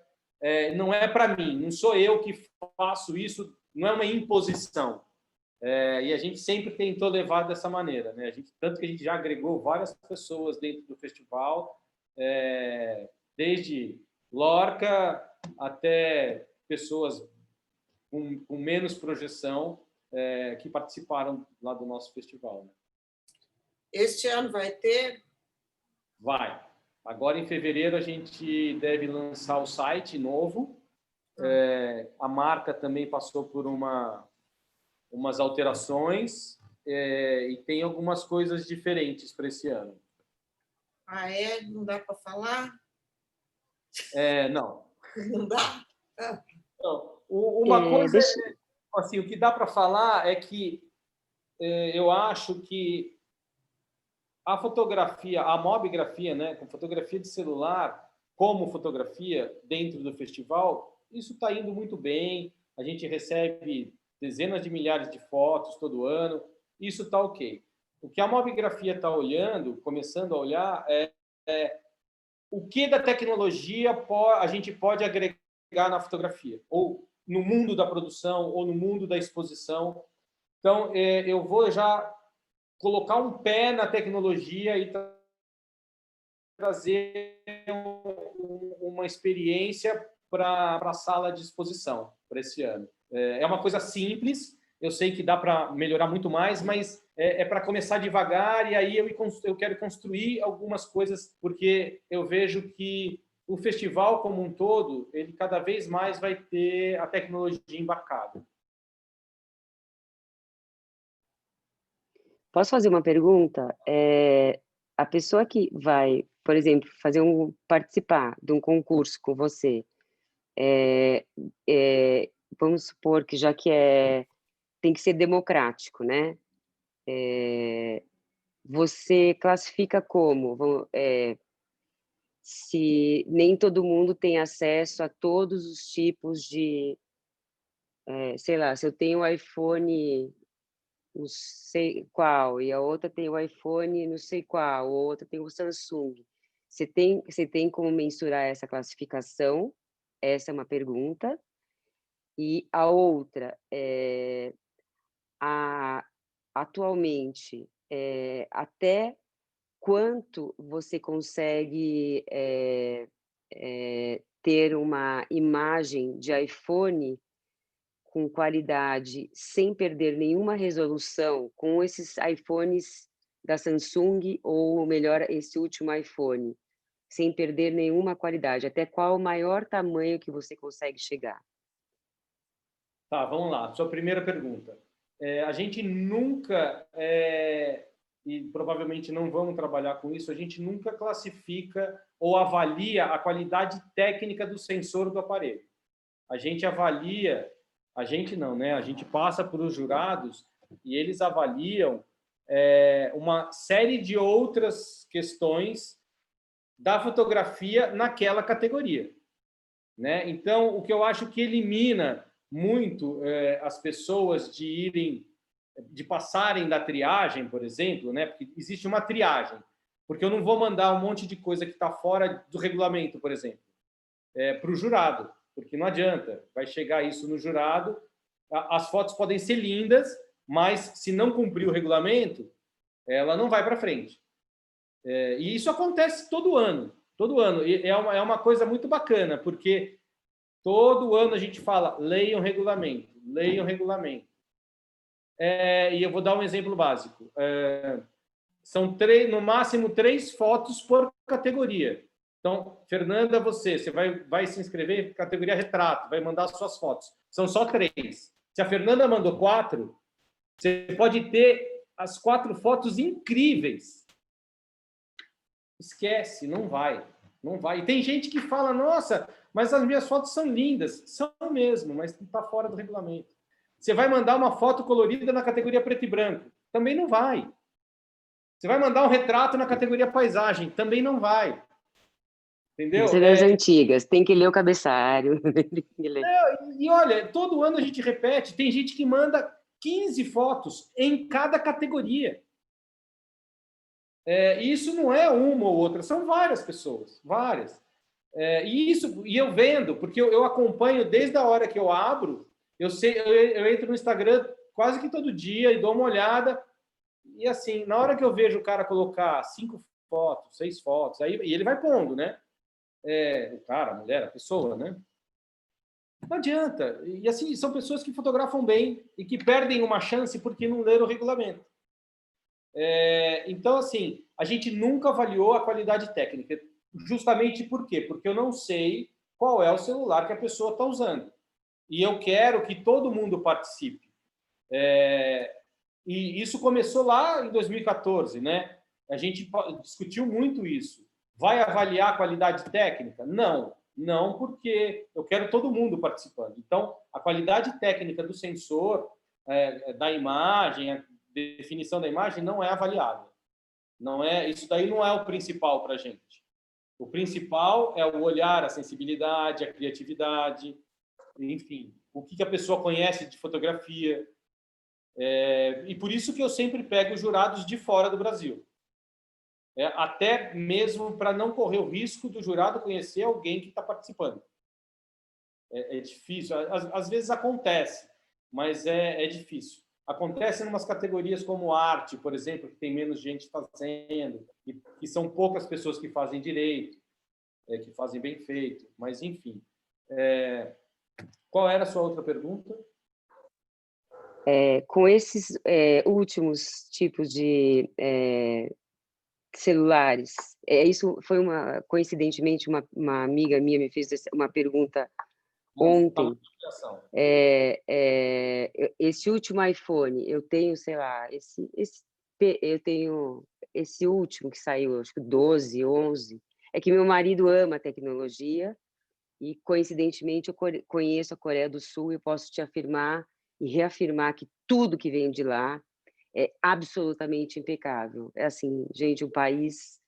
[SPEAKER 1] não é para mim, não sou eu que faço isso, não é uma imposição. E a gente sempre tentou levar dessa maneira, né? Tanto que a gente já agregou várias pessoas dentro do festival, desde Lorca até pessoas com menos projeção que participaram lá do nosso festival, né?
[SPEAKER 3] Este ano vai ter?
[SPEAKER 1] Vai. Agora, em fevereiro, a gente deve lançar o site novo. A marca também passou por umas alterações e tem algumas coisas diferentes para esse ano.
[SPEAKER 3] Não dá para falar?
[SPEAKER 1] Não.
[SPEAKER 3] Não dá?
[SPEAKER 1] Não. Uma coisa, assim, o que dá para falar é que eu acho que a fotografia, a mobigrafia, né, com fotografia de celular, como fotografia dentro do festival, isso está indo muito bem. A gente recebe dezenas de milhares de fotos todo ano. Isso está ok. O que a mobigrafia está olhando, começando a olhar, é o que da tecnologia a gente pode agregar na fotografia, ou no mundo da produção, ou no mundo da exposição. Então, eu vou já colocar um pé na tecnologia e trazer uma experiência para a sala de exposição para esse ano. É uma coisa simples, eu sei que dá para melhorar muito mais, mas é para começar devagar, e aí eu quero construir algumas coisas, porque eu vejo que o festival como um todo, ele cada vez mais vai ter a tecnologia embarcada.
[SPEAKER 5] Posso fazer uma pergunta? A pessoa que vai, por exemplo, participar de um concurso com você, vamos supor que já que tem que ser democrático, né? Você classifica como? Se nem todo mundo tem acesso a todos os tipos de... sei lá, se eu tenho o iPhone não sei qual, e a outra tem o iPhone não sei qual, a outra tem o Samsung. Você tem como mensurar essa classificação? Essa é uma pergunta. E a outra, atualmente, até quanto você consegue ter uma imagem de iPhone com qualidade, sem perder nenhuma resolução, com esses iPhones da Samsung, ou melhor, esse último iPhone, sem perder nenhuma qualidade? Até qual o maior tamanho que você consegue chegar?
[SPEAKER 1] Tá, vamos lá. Sua primeira pergunta. A gente nunca, e provavelmente não vamos trabalhar com isso, a gente nunca classifica ou avalia a qualidade técnica do sensor do aparelho. A gente avalia, a gente não, né? A gente passa para os jurados e eles avaliam uma série de outras questões da fotografia naquela categoria, né? Então, o que eu acho que elimina muito as pessoas de passarem da triagem, por exemplo, né? Porque existe uma triagem, porque eu não vou mandar um monte de coisa que está fora do regulamento, por exemplo, para o jurado, porque não adianta, vai chegar isso no jurado, as fotos podem ser lindas, mas se não cumprir o regulamento, ela não vai para frente. E isso acontece todo ano, e é uma coisa muito bacana, porque todo ano a gente fala, leiam regulamento, leiam regulamento. E eu vou dar um exemplo básico. São no máximo 3 fotos por categoria. Então, Fernanda, você vai se inscrever em categoria retrato, vai mandar suas fotos. São só 3. Se a Fernanda mandou 4, você pode ter as 4 fotos incríveis. Esquece, não vai. Não vai. E tem gente que fala, nossa, mas as minhas fotos são lindas. São mesmo, mas está fora do regulamento. Você vai mandar uma foto colorida na categoria preto e branco? Também não vai. Você vai mandar um retrato na categoria paisagem? Também não vai. Entendeu?
[SPEAKER 5] Você vê as antigas, tem que ler o cabeçário.
[SPEAKER 1] E olha, todo ano a gente repete, tem gente que manda 15 fotos em cada categoria. Isso não é uma ou outra, são várias pessoas, várias. E eu vendo, porque eu acompanho desde a hora que eu abro, eu entro no Instagram quase que todo dia e dou uma olhada. E assim, na hora que eu vejo o cara colocar 5 fotos, 6 fotos, e ele vai pondo, né? O cara, a mulher, a pessoa, né? Não adianta. E assim, são pessoas que fotografam bem e que perdem uma chance porque não leram o regulamento. Então, assim, a gente nunca avaliou a qualidade técnica. Justamente por quê? Porque eu não sei qual é o celular que a pessoa está usando. E eu quero que todo mundo participe. E isso começou lá em 2014, né? A gente discutiu muito isso. Vai avaliar a qualidade técnica? Não, porque eu quero todo mundo participando. Então, a qualidade técnica do sensor, da imagem, a definição da imagem não é avaliável. Isso daí não é o principal para a gente. O principal é o olhar, a sensibilidade, a criatividade, enfim, o que a pessoa conhece de fotografia. E por isso que eu sempre pego jurados de fora do Brasil. Até mesmo para não correr o risco do jurado conhecer alguém que está participando. É difícil. Às vezes acontece, mas é difícil. Acontece em umas categorias como arte, por exemplo, que tem menos gente fazendo, e que são poucas pessoas que fazem direito, que fazem bem feito. Mas, enfim. Qual era a sua outra pergunta?
[SPEAKER 5] Com esses últimos tipos de celulares, isso foi coincidentemente, uma amiga minha me fez uma pergunta ontem. Esse último iPhone, eu tenho, sei lá, eu tenho esse último que saiu, acho que 12, 11, é que meu marido ama tecnologia e, coincidentemente, eu conheço a Coreia do Sul e posso te afirmar e reafirmar que tudo que vem de lá é absolutamente impecável. É assim, gente, um país...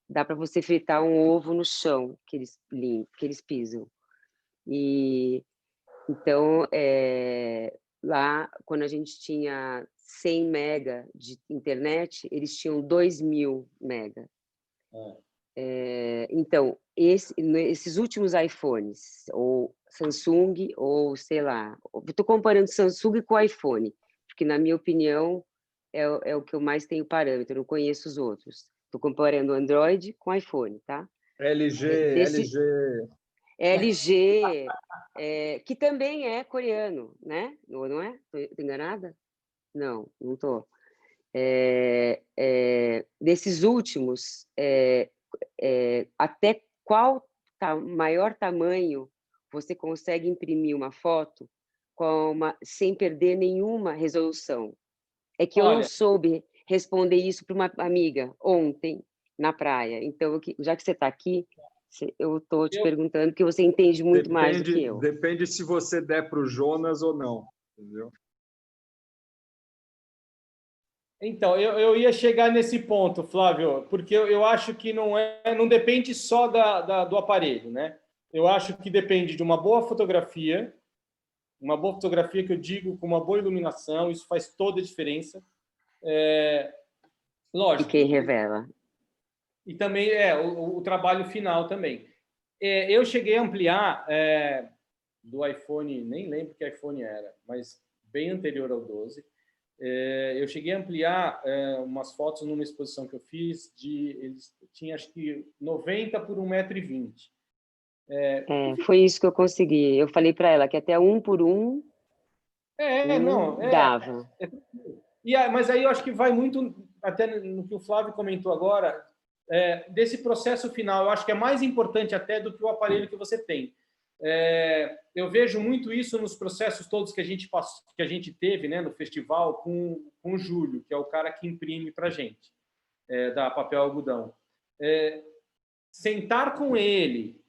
[SPEAKER 5] Dá para você fritar um ovo no chão que eles pisam. E então, lá, quando a gente tinha 100 mega de internet, eles tinham 2.000 mega. Então, esses últimos iPhones, ou Samsung, ou sei lá, estou comparando Samsung com iPhone, porque, na minha opinião, é o que eu mais tenho parâmetro, eu não conheço os outros. Estou comparando Android com iPhone, tá? LG, que também é coreano, né? Não é? Estou enganada? Não estou. Desses últimos, até qual maior tamanho você consegue imprimir uma foto sem perder nenhuma resolução? É que eu não soube responder isso para uma amiga ontem, na praia. Então, já que você está aqui, eu estou te perguntando, porque você entende muito mais do que eu.
[SPEAKER 6] Depende se você der para o Jonas ou não, entendeu?
[SPEAKER 1] Então, eu ia chegar nesse ponto, Flávio, porque eu acho que não depende só do aparelho, né? Eu acho que depende de uma boa fotografia que eu digo com uma boa iluminação, isso faz toda a diferença. Lógico.
[SPEAKER 5] E quem revela.
[SPEAKER 1] E também o trabalho final também. Eu cheguei a ampliar do iPhone, nem lembro que iPhone era, mas bem anterior ao 12. Eu cheguei a ampliar umas fotos numa exposição que eu fiz, eles tinham acho que 90 por 1,20 m.
[SPEAKER 5] Foi isso que eu consegui. Eu falei para ela que até 1 por 1 dava.
[SPEAKER 1] Mas aí eu acho que vai muito até no que o Flávio comentou agora, desse processo final. Eu acho que é mais importante até do que o aparelho que você tem. Eu vejo muito isso nos processos todos que a gente teve, né, no festival com o Júlio, que é o cara que imprime para a gente, da Papel Algodão. Sentar com ele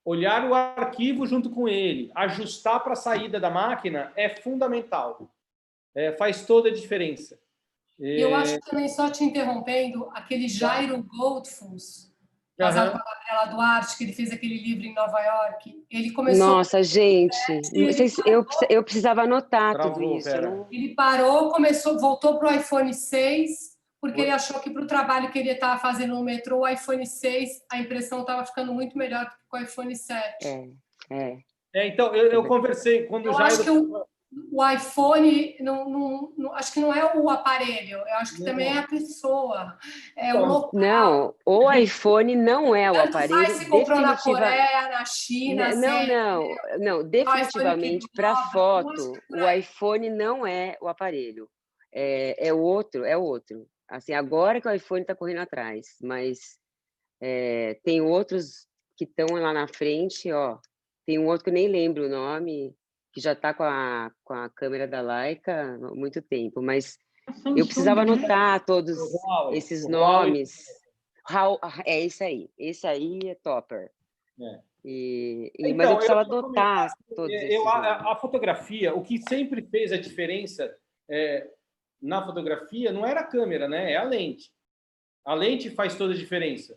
[SPEAKER 1] olhar o arquivo junto com ele, ajustar para a saída da máquina é fundamental. Faz toda a diferença.
[SPEAKER 8] Eu acho que também, só te interrompendo, aquele Jairo Goldfuss, casado com a Gabriela Duarte, que ele fez aquele livro em Nova York, ele começou...
[SPEAKER 5] Nossa, gente, eu precisava anotar tudo isso.
[SPEAKER 8] Ele parou, voltou para o iPhone 6, porque ele achou que para o trabalho que ele estava fazendo no metrô, o iPhone 6, a impressão estava ficando muito melhor do que com o iPhone 7.
[SPEAKER 1] Então, eu conversei quando o Jairo...
[SPEAKER 8] Acho que o iPhone, acho que não é o aparelho, eu acho que também é a pessoa, é o local.
[SPEAKER 5] Não, o iPhone não é o aparelho.
[SPEAKER 8] Se comprou na Coreia, na China...
[SPEAKER 5] Não, definitivamente, para foto, o iPhone não é o aparelho. É outro. Assim, agora que o iPhone está correndo atrás, mas tem outros que estão lá na frente, ó. Tem um outro que eu nem lembro o nome, que já está com a câmera da Leica há muito tempo, mas eu precisava anotar todos esses nomes. Esse aí é topper. Então, mas eu precisava anotar todos esses nomes.
[SPEAKER 1] A fotografia, o que sempre fez a diferença na fotografia não era a câmera, né? É a lente. A lente faz toda a diferença.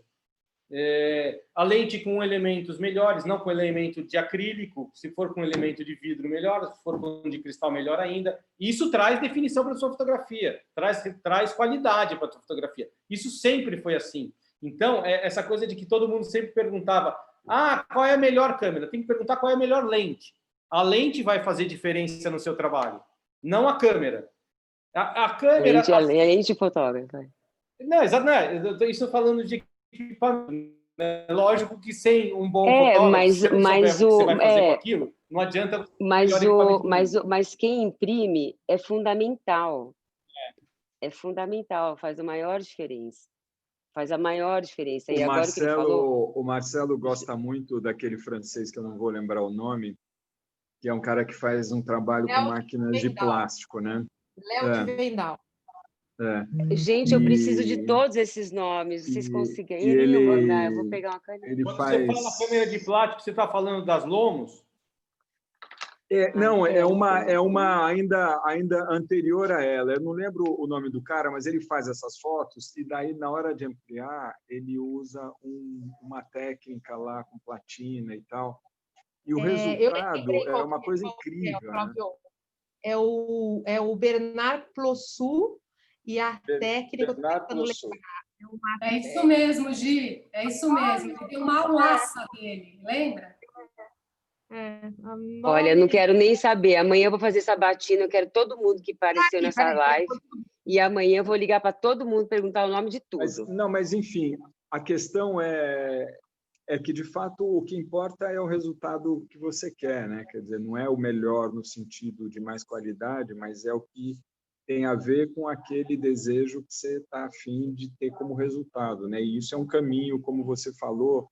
[SPEAKER 1] A lente com elementos melhores, não com elemento de acrílico, se for com elemento de vidro melhor, se for com de cristal melhor ainda. Isso traz definição para a sua fotografia, traz qualidade para a sua fotografia. Isso sempre foi assim. Então, essa coisa de que todo mundo sempre perguntava, qual é a melhor câmera? Tem que perguntar qual é a melhor lente. A lente vai fazer diferença no seu trabalho, não a câmera. A câmera...
[SPEAKER 5] A lente fotógrafa.
[SPEAKER 1] Não, exato, não. Eu estou falando de equipamento. Lógico que sem um bom fotógrafo,
[SPEAKER 5] mas
[SPEAKER 1] você vai fazer com aquilo, não adianta...
[SPEAKER 5] Mas quem imprime é fundamental. É fundamental, faz a maior diferença. Faz a maior diferença. E agora que ele falou...
[SPEAKER 6] O Marcelo gosta muito daquele francês, que eu não vou lembrar o nome, que é um cara que faz um trabalho com máquinas de plástico, né?
[SPEAKER 2] Léo de Vendal.
[SPEAKER 5] Gente, eu preciso de todos esses nomes. Vocês conseguiriam mandar? Eu vou pegar uma caneta.
[SPEAKER 1] Quando você fala câmera de plástico, você está falando das Lomos?
[SPEAKER 6] Não, é uma ainda anterior a ela. Eu não lembro o nome do cara, mas ele faz essas fotos e daí, na hora de ampliar, ele usa uma técnica lá com platina e tal. E o resultado é uma coisa incrível. Né?
[SPEAKER 2] É o Bernard Plossu e a técnica...
[SPEAKER 8] É isso mesmo, Gi. É isso mesmo. Ele tem uma aulaça dele, lembra?
[SPEAKER 5] Olha, eu não quero nem saber. Amanhã eu vou fazer sabatina, eu quero todo mundo que apareceu nessa live. E amanhã eu vou ligar para todo mundo, perguntar o nome de tudo.
[SPEAKER 6] Mas enfim, a questão é que, de fato, o que importa é o resultado que você quer, né? Quer dizer, não é o melhor no sentido de mais qualidade, mas é o que tem a ver com aquele desejo que você está a fim de ter como resultado, né? E isso é um caminho, como você falou,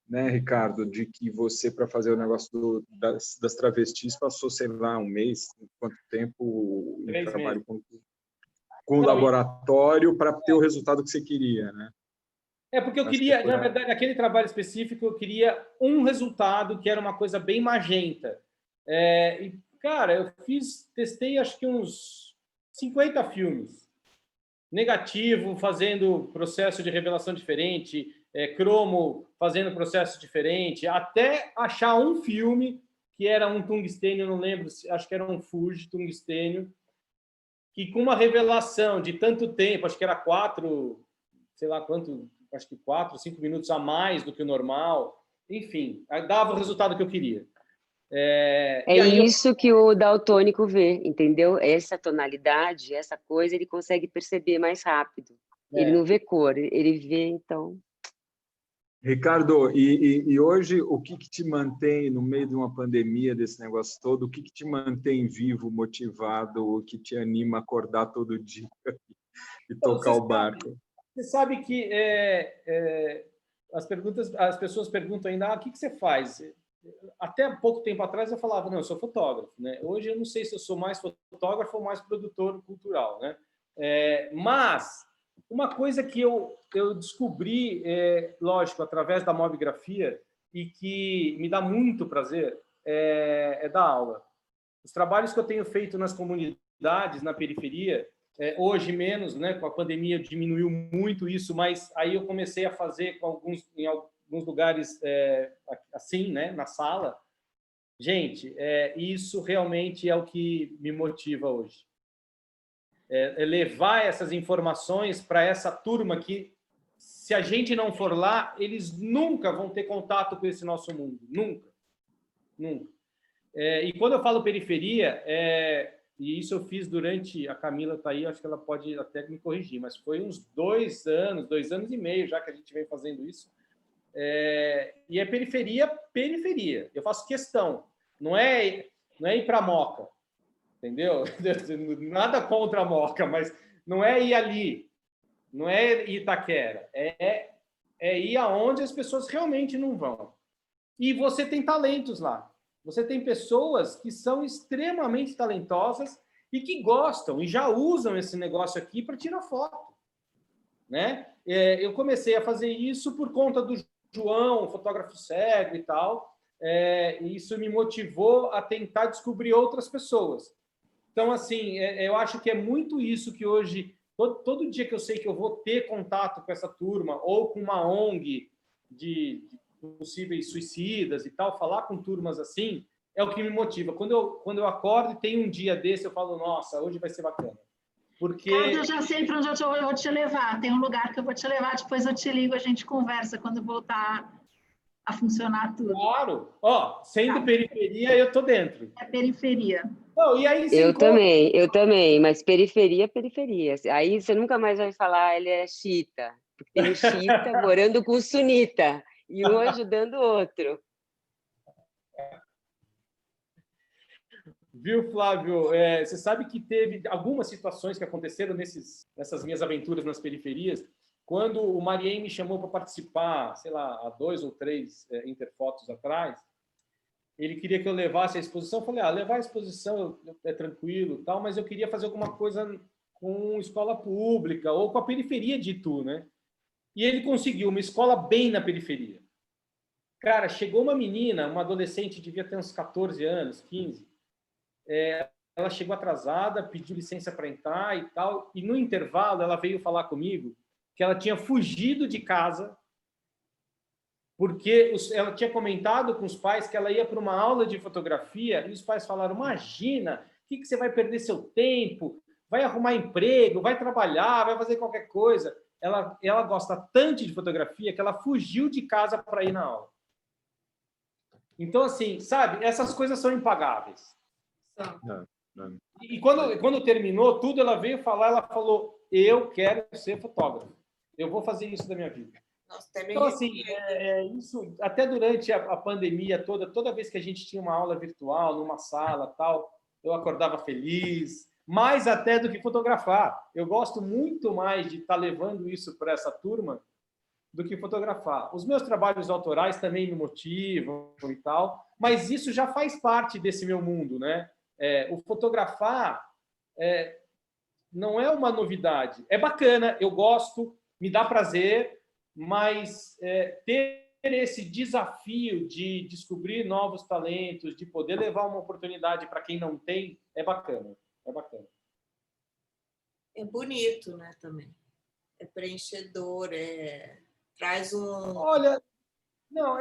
[SPEAKER 6] né, Ricardo, de que você, para fazer o negócio das travestis, passou, sei lá, um mês, quanto tempo em trabalho com o laboratório para ter o resultado que você queria, né?
[SPEAKER 1] Porque eu queria, na verdade, aquele trabalho específico, eu queria um resultado que era uma coisa bem magenta. E, cara, eu testei acho que uns 50 filmes. Negativo, fazendo processo de revelação diferente, cromo, fazendo processo diferente, até achar um filme que era um tungstênio, não lembro, acho que era um Fuji tungstênio, que com uma revelação de tanto tempo, acho que era 4, sei lá quanto, acho que 4, 5 minutos a mais do que o normal, enfim, dava o resultado que eu queria.
[SPEAKER 5] Isso que o daltônico vê, entendeu? Essa tonalidade, essa coisa, ele consegue perceber mais rápido. Ele não vê cor, ele vê, então...
[SPEAKER 6] Ricardo, e hoje o que te mantém no meio de uma pandemia, desse negócio todo, o que te mantém vivo, motivado, o que te anima a acordar todo dia e tocar o barco?
[SPEAKER 1] Você sabe que as pessoas perguntam ainda, o que você faz? Até pouco tempo atrás eu falava, não, eu sou fotógrafo, né? Hoje eu não sei se eu sou mais fotógrafo ou mais produtor cultural, né? Mas uma coisa que eu descobri, lógico, através da mobigrafia, e que me dá muito prazer é dar aula. Os trabalhos que eu tenho feito nas comunidades, na periferia, hoje menos, né? Com a pandemia diminuiu muito isso, mas aí eu comecei a fazer em alguns lugares assim, né? Na sala. Gente, isso realmente é o que me motiva hoje. Levar essas informações para essa turma que, se a gente não for lá, eles nunca vão ter contato com esse nosso mundo. Nunca. Nunca. E quando eu falo periferia, e isso eu fiz durante... A Camila está aí, acho que ela pode até me corrigir, mas foi uns 2 anos e meio já que a gente vem fazendo isso. E é periferia. Eu faço questão. Não é ir para a Moca, entendeu? Nada contra a Moca, mas não é ir ali. Não é ir Itaquera. É ir aonde as pessoas realmente não vão. E você tem talentos lá. Você tem pessoas que são extremamente talentosas e que gostam e já usam esse negócio aqui para tirar foto, né? Eu comecei a fazer isso por conta do João, fotógrafo cego e tal, e isso me motivou a tentar descobrir outras pessoas. Então, assim, eu acho que é muito isso que hoje, todo dia que eu sei que eu vou ter contato com essa turma ou com uma ONG de possíveis suicidas e tal, falar com turmas assim, é o que me motiva. Quando eu acordo e tem um dia desse, eu falo, nossa, hoje vai ser bacana. Porque...
[SPEAKER 7] Ricardo, eu já sei para onde eu vou te levar. Tem um lugar que eu vou te levar, depois eu te ligo, a gente conversa quando voltar a funcionar tudo.
[SPEAKER 1] Claro. Sendo periferia, eu tô dentro.
[SPEAKER 7] É periferia.
[SPEAKER 1] Não, e aí
[SPEAKER 5] eu também, mas periferia. Aí você nunca mais vai falar, ele é xiita, porque tem o xiita morando com o sunita, e um ajudando o outro.
[SPEAKER 1] Viu, Flávio? Você sabe que teve algumas situações que aconteceram nessas minhas aventuras nas periferias, quando o Mariem me chamou para participar, sei lá, há 2 ou 3 Interfotos atrás, ele queria que eu levasse a exposição. Eu falei, levar a exposição é tranquilo, tal, mas eu queria fazer alguma coisa com escola pública ou com a periferia de Itu, né? E ele conseguiu uma escola bem na periferia. Cara, chegou uma menina, uma adolescente, devia ter uns 14 anos, 15. Ela chegou atrasada, pediu licença para entrar e tal, e no intervalo ela veio falar comigo que ela tinha fugido de casa porque ela tinha comentado com os pais que ela ia para uma aula de fotografia e os pais falaram, imagina, o que você vai perder seu tempo? Vai arrumar emprego, vai trabalhar, vai fazer qualquer coisa. Ela gosta tanto de fotografia que ela fugiu de casa para ir na aula. Então, assim, sabe, essas coisas são impagáveis. E quando terminou tudo, ela veio falar, ela falou, eu quero ser fotógrafo. Eu vou fazer isso da minha vida.
[SPEAKER 3] Nossa, até
[SPEAKER 1] então, assim, isso, até durante a pandemia toda vez que a gente tinha uma aula virtual, numa sala, tal, eu acordava feliz, mais até do que fotografar. Eu gosto muito mais de estar levando isso para essa turma do que fotografar. Os meus trabalhos autorais também me motivam e tal, mas isso já faz parte desse meu mundo, né? O fotografar não é uma novidade. É bacana, eu gosto, me dá prazer, mas ter esse desafio de descobrir novos talentos, de poder levar uma oportunidade para quem não tem, é bacana. É bacana.
[SPEAKER 3] É bonito, né, também. É preenchedor, traz um...
[SPEAKER 1] Olha, não,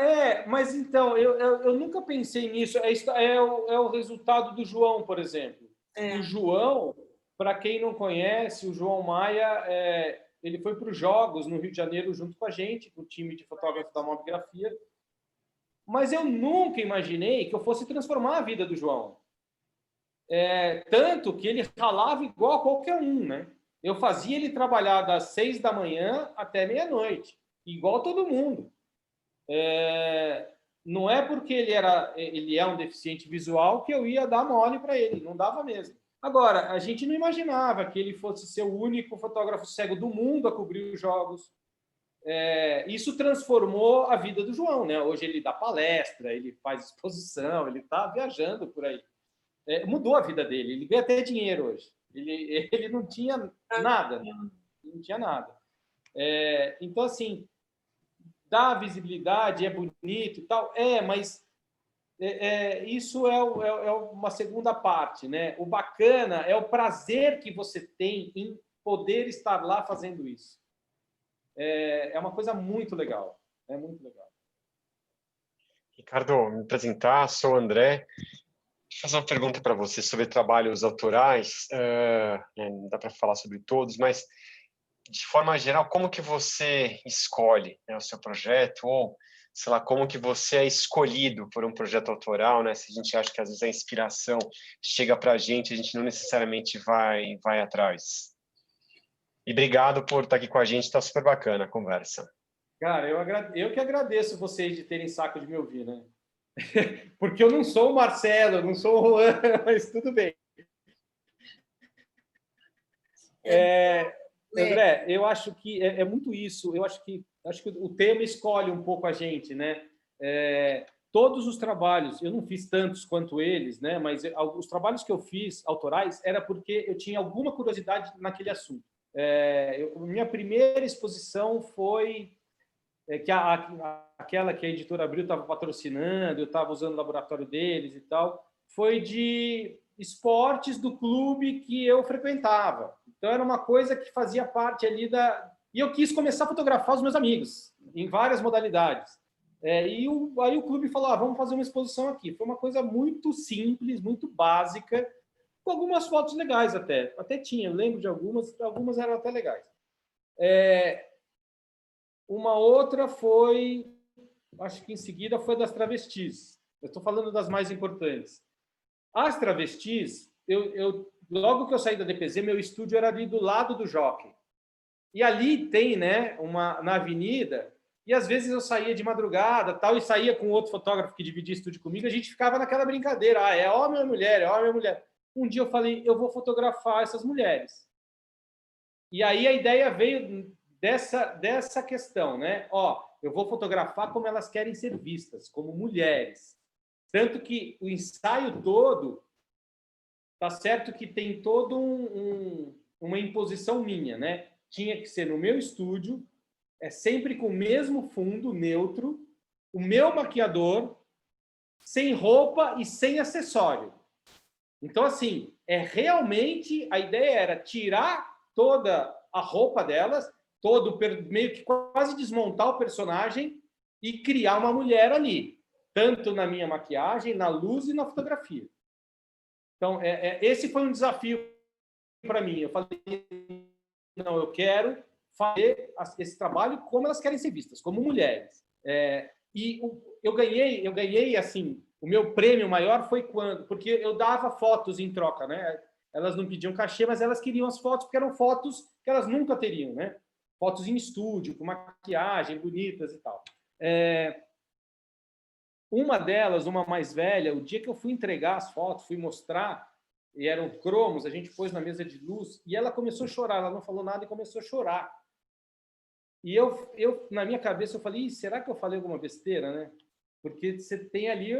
[SPEAKER 1] mas então, eu nunca pensei nisso. É o resultado do João, por exemplo. O João, para quem não conhece, o João Maia, ele foi para os Jogos no Rio de Janeiro junto com a gente, com o time de fotógrafos da Mobigrafia. Mas eu nunca imaginei que eu fosse transformar a vida do João. Tanto que ele ralava igual a qualquer um, né? Eu fazia ele trabalhar das 6 da manhã até meia-noite, igual todo mundo. Não é porque ele é um deficiente visual que eu ia dar mole para ele, não dava mesmo. Agora, a gente não imaginava que ele fosse ser o único fotógrafo cego do mundo a cobrir os Jogos. Isso transformou a vida do João, né? Hoje ele dá palestra, ele faz exposição, ele está viajando por aí. Mudou a vida dele, ele ganha até dinheiro hoje. Ele não tinha nada, né? Não tinha nada. Então, assim, dá visibilidade, é bonito e tal. Mas isso é uma segunda parte, né? O bacana é o prazer que você tem em poder estar lá fazendo isso. É uma coisa muito legal. É muito legal.
[SPEAKER 9] Ricardo, me apresentar, sou o André. Vou fazer uma pergunta para você sobre trabalhos autorais. Não dá para falar sobre todos, mas, de forma geral, como que você escolhe, né, o seu projeto? Ou, sei lá, como que você é escolhido por um projeto autoral, né? Se a gente acha que, às vezes, a inspiração chega para a gente não necessariamente vai atrás. E obrigado por estar aqui com a gente, está super bacana a conversa.
[SPEAKER 1] Cara, eu que agradeço vocês de terem saco de me ouvir, né? Porque eu não sou o Marcelo, eu não sou o Juan, mas tudo bem. André, eu acho que é muito isso. Eu acho que o tema escolhe um pouco a gente, né? Todos os trabalhos, eu não fiz tantos quanto eles, né? Mas os trabalhos que eu fiz, autorais, era porque eu tinha alguma curiosidade naquele assunto. Minha primeira exposição foi aquela que a Editora Abril estava patrocinando, eu estava usando o laboratório deles e tal, foi de esportes do clube que eu frequentava. Então, era uma coisa que fazia parte ali E eu quis começar a fotografar os meus amigos, em várias modalidades. Aí o clube falou, vamos fazer uma exposição aqui. Foi uma coisa muito simples, muito básica, com algumas fotos legais até. Até tinha, lembro de algumas eram até legais. Uma outra foi, acho que em seguida, foi das travestis. Eu estou falando das mais importantes. As travestis, logo que eu saí da DPZ, meu estúdio era ali do lado do Jockey. E ali tem, né, na avenida, e às vezes eu saía de madrugada tal, e saía com outro fotógrafo que dividia estúdio comigo, a gente ficava naquela brincadeira, é homem ou mulher, é homem ou mulher. Um dia eu falei, eu vou fotografar essas mulheres. E aí a ideia veio dessa questão, né? Eu vou fotografar como elas querem ser vistas, como mulheres. Tanto que o ensaio todo, tá certo que tem todo uma imposição minha, né? Tinha que ser no meu estúdio, sempre com o mesmo fundo neutro, o meu maquiador, sem roupa e sem acessório. Então, assim, realmente a ideia era tirar toda a roupa delas, meio que quase desmontar o personagem e criar uma mulher ali, tanto na minha maquiagem, na luz e na fotografia. Então, esse foi um desafio para mim. Eu falei, não, eu quero fazer esse trabalho como elas querem ser vistas, como mulheres. E eu ganhei assim, o meu prêmio maior foi porque eu dava fotos em troca, né? Elas não pediam cachê, mas elas queriam as fotos porque eram fotos que elas nunca teriam, né? Fotos em estúdio, com maquiagem, bonitas e tal. Uma delas, uma mais velha, o dia que eu fui entregar as fotos, fui mostrar, e eram cromos, a gente pôs na mesa de luz, e ela começou a chorar, ela não falou nada e começou a chorar. E eu na minha cabeça, eu falei, será que eu falei alguma besteira, né? Porque você tem ali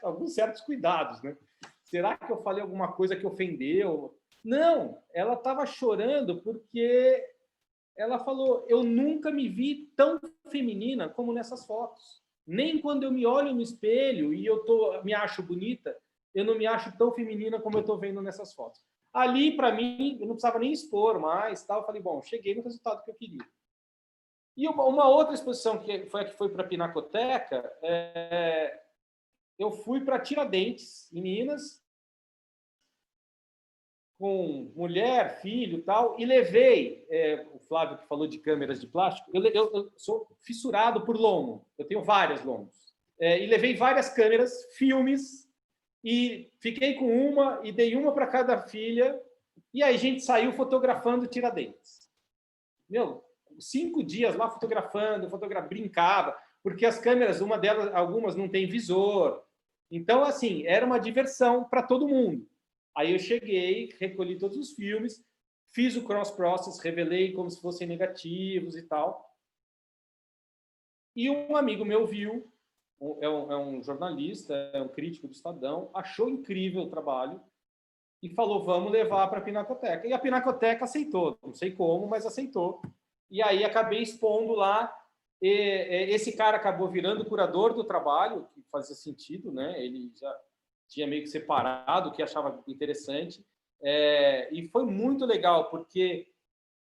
[SPEAKER 1] alguns certos cuidados, né? Será que eu falei alguma coisa que ofendeu? Não, ela estava chorando porque ela falou, eu nunca me vi tão feminina como nessas fotos. Nem quando eu me olho no espelho e me acho bonita, eu não me acho tão feminina como eu estou vendo nessas fotos. Ali, para mim, eu não precisava nem expor mais. Tal. Eu falei, bom, cheguei no resultado que eu queria. E uma outra exposição, que foi para a Pinacoteca, eu fui para Tiradentes, em Minas, com mulher, filho e tal, e levei, o Flávio que falou de câmeras de plástico, eu sou fissurado por lomo, eu tenho várias lomos, e levei várias câmeras, filmes, e fiquei com uma, e dei uma para cada filha, e aí a gente saiu fotografando Tiradentes. 5 dias lá fotografando, brincava, porque as câmeras, algumas não tem visor, então, assim, era uma diversão para todo mundo. Aí eu cheguei, recolhi todos os filmes, fiz o cross-process, revelei como se fossem negativos e tal. E um amigo meu viu, é um jornalista, é um crítico do Estadão, achou incrível o trabalho e falou, vamos levar para a Pinacoteca. E a Pinacoteca aceitou, não sei como, mas aceitou. E aí acabei expondo lá esse cara acabou virando curador do trabalho, que fazia sentido, né? Ele já tinha meio que separado o que achava interessante. E foi muito legal, porque,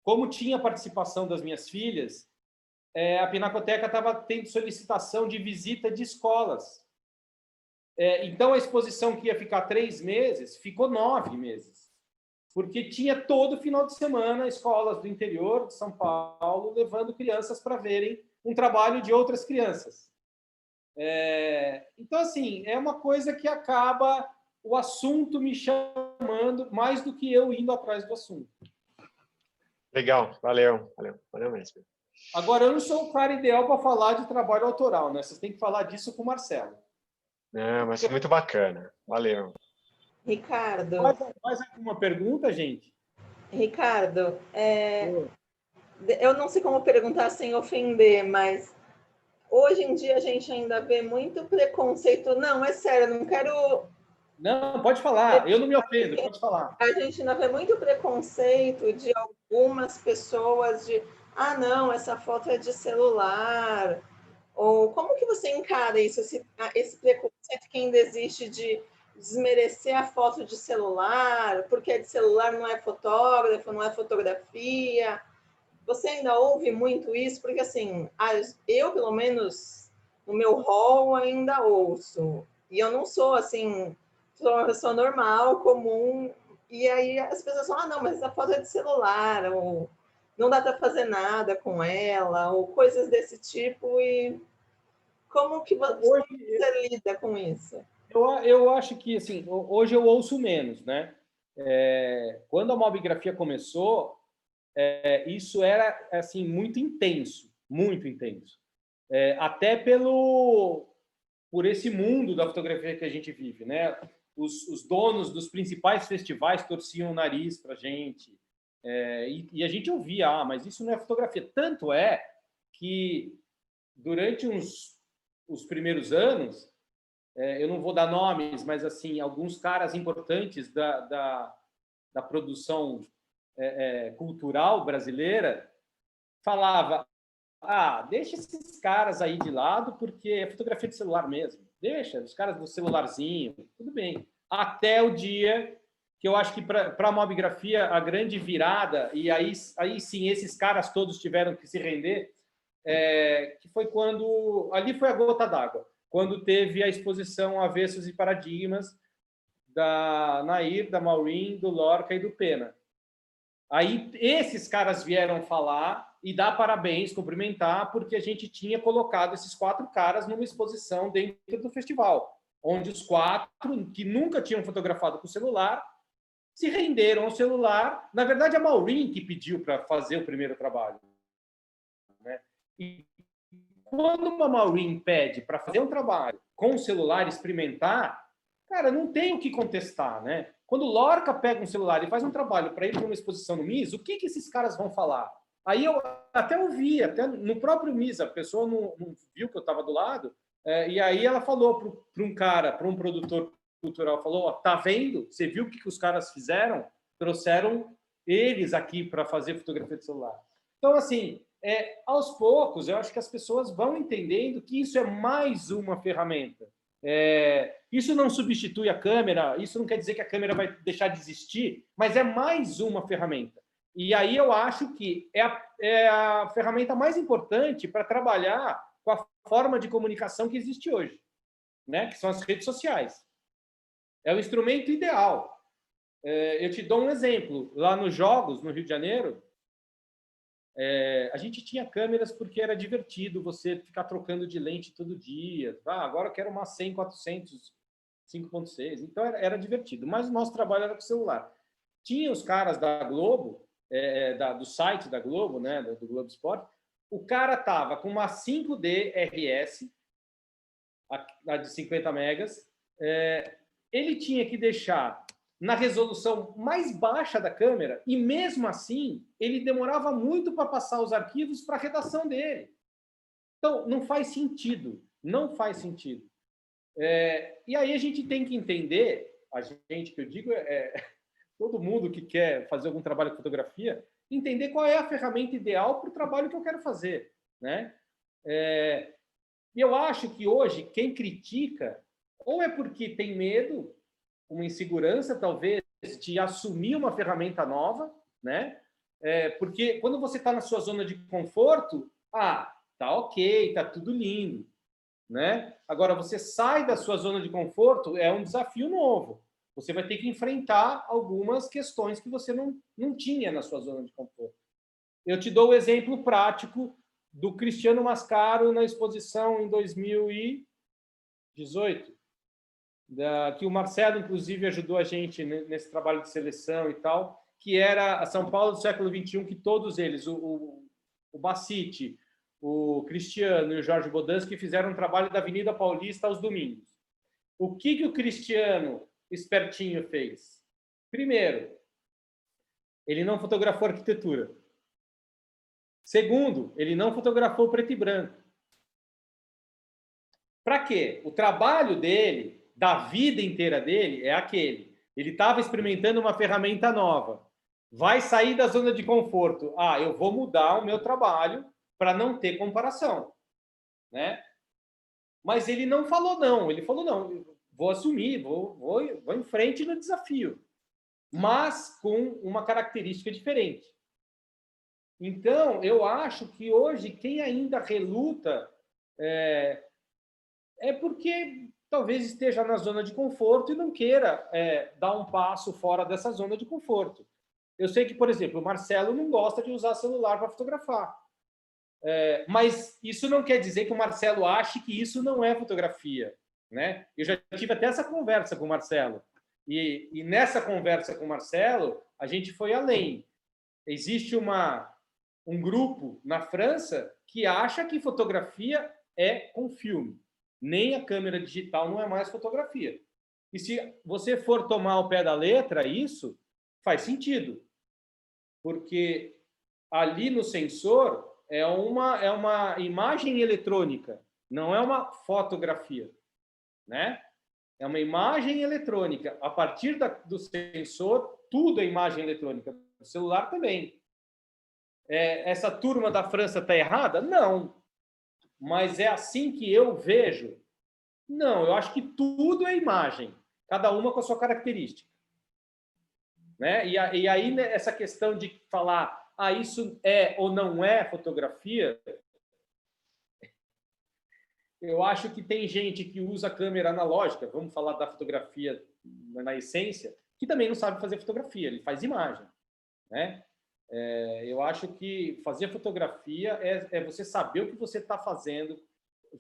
[SPEAKER 1] como tinha participação das minhas filhas, a Pinacoteca estava tendo solicitação de visita de escolas. Então, a exposição que ia ficar 3 meses, ficou 9 meses. Porque tinha todo final de semana escolas do interior de São Paulo levando crianças para verem um trabalho de outras crianças. Então, assim, é uma coisa que acaba o assunto me chamando mais do que eu indo atrás do assunto.
[SPEAKER 9] Legal, valeu mesmo.
[SPEAKER 1] Agora, eu não sou o cara ideal para falar de trabalho autoral, né? Vocês têm que falar disso com o Marcelo.
[SPEAKER 9] Não, mas foi muito bacana. Valeu.
[SPEAKER 2] Ricardo.
[SPEAKER 1] Mais alguma pergunta, gente?
[SPEAKER 2] Ricardo, eu não sei como perguntar sem ofender, mas hoje em dia a gente ainda vê muito preconceito. Não, é sério, eu não quero...
[SPEAKER 1] Não, pode falar. Eu não me ofendo, pode falar.
[SPEAKER 2] A gente ainda vê muito preconceito de algumas pessoas de não, essa foto é de celular. Ou como que você encara isso, esse preconceito que ainda existe de desmerecer a foto de celular, porque de celular não é fotógrafo, não é fotografia? Você ainda ouve muito isso? Porque, assim, eu, pelo menos, no meu hall, ainda ouço. E eu não sou, assim, sou uma pessoa normal, comum. E aí as pessoas falam, não, mas essa foto é de celular, ou não dá para fazer nada com ela, ou coisas desse tipo. E como que você lida com isso?
[SPEAKER 1] Eu acho que, assim, hoje eu ouço menos, né? Quando a mobigrafia começou, isso era, assim, muito intenso, muito intenso. Até por esse mundo da fotografia que a gente vive, né? Os donos dos principais festivais torciam o nariz para a gente, e a gente ouvia, mas isso não é fotografia. Tanto é que, durante os primeiros anos, eu não vou dar nomes, mas, assim, alguns caras importantes da produção cultural brasileira falava: deixa esses caras aí de lado, porque é fotografia de celular mesmo. Deixa, os caras do celularzinho, tudo bem. Até o dia que eu acho que, para a mobigrafia, a grande virada, e aí sim, esses caras todos tiveram que se render, que foi quando... Ali foi a gota d'água, quando teve a exposição Avessos e Paradigmas da Nair, da Maureen, do Lorca e do Pena. Aí esses caras vieram falar e dar parabéns, cumprimentar, porque a gente tinha colocado esses 4 caras numa exposição dentro do festival, onde os 4, que nunca tinham fotografado com o celular, se renderam ao celular. Na verdade, a Maureen que pediu para fazer o primeiro trabalho, né? E quando uma Maureen pede para fazer um trabalho com o celular, experimentar, cara, não tem o que contestar, né? Quando o Lorca pega um celular e faz um trabalho para ir para uma exposição no MIS, o que esses caras vão falar? Aí eu até ouvi, até no próprio MIS, a pessoa não viu que eu estava do lado, e aí ela falou para um produtor cultural, falou: tá vendo? Você viu o que os caras fizeram? Trouxeram eles aqui para fazer fotografia de celular. Então, assim, aos poucos, eu acho que as pessoas vão entendendo que isso é mais uma ferramenta. Isso não substitui a câmera, isso não quer dizer que a câmera vai deixar de existir, mas é mais uma ferramenta. E aí eu acho que é a ferramenta mais importante para trabalhar com a forma de comunicação que existe hoje, né? Que são as redes sociais. É o instrumento ideal. Eu te dou um exemplo. Lá nos Jogos, no Rio de Janeiro, a gente tinha câmeras porque era divertido você ficar trocando de lente todo dia. Agora eu quero uma 100-400 5.6. Então era divertido. Mas o nosso trabalho era com o celular. Tinha os caras da Globo, do site da Globo, né, do Globo Esporte. O cara tava com uma 5D RS, a de 50 megas. Ele tinha que deixar na resolução mais baixa da câmera, e mesmo assim ele demorava muito para passar os arquivos para a redação dele. Então, não faz sentido. Não faz sentido. E aí a gente tem que entender, a gente que eu digo todo mundo que quer fazer algum trabalho com fotografia, entender qual é a ferramenta ideal para o trabalho que eu quero fazer, né? E eu acho que hoje quem critica ou é porque tem medo, uma insegurança talvez de assumir uma ferramenta nova, né? Porque quando você está na sua zona de conforto, tá ok, tá tudo lindo, né? Agora você sai da sua zona de conforto, é um desafio novo. Você vai ter que enfrentar algumas questões que você não tinha na sua zona de conforto. Eu te dou o exemplo prático do Cristiano Mascaro na exposição em 2018, que o Marcelo, inclusive, ajudou a gente nesse trabalho de seleção e tal, que era a São Paulo do século XXI, que todos eles, o Bacite, o Cristiano e o Jorge Bodansky, fizeram um trabalho da Avenida Paulista aos domingos. O que o Cristiano, espertinho, fez? Primeiro, ele não fotografou arquitetura. Segundo, ele não fotografou preto e branco. Para quê? O trabalho dele, da vida inteira dele, é aquele. Ele estava experimentando uma ferramenta nova. Vai sair da zona de conforto. Eu vou mudar o meu trabalho para não ter comparação, né? Mas ele não falou não. Ele falou não, vou assumir, vou em frente no desafio, mas com uma característica diferente. Então, eu acho que hoje quem ainda reluta é porque talvez esteja na zona de conforto e não queira dar um passo fora dessa zona de conforto. Eu sei que, por exemplo, o Marcelo não gosta de usar celular para fotografar. Mas isso não quer dizer que o Marcelo ache que isso não é fotografia, né? Eu já tive até essa conversa com o Marcelo. E nessa conversa com o Marcelo, a gente foi além. Existe um grupo na França que acha que fotografia é com filme. Nem a câmera digital não é mais fotografia. E se você for tomar ao pé da letra, isso faz sentido. Porque ali no sensor é uma imagem eletrônica, não é uma fotografia, né? É uma imagem eletrônica. A partir do sensor, tudo é imagem eletrônica. O celular também. Essa turma da França está errada? Não. Mas é assim que eu vejo? Não, eu acho que tudo é imagem, cada uma com a sua característica, né? E aí, essa questão de falar, isso é ou não é fotografia, eu acho que tem gente que usa câmera analógica, vamos falar da fotografia na essência, que também não sabe fazer fotografia, ele faz imagem, né? Eu acho que fazer fotografia é você saber o que você está fazendo,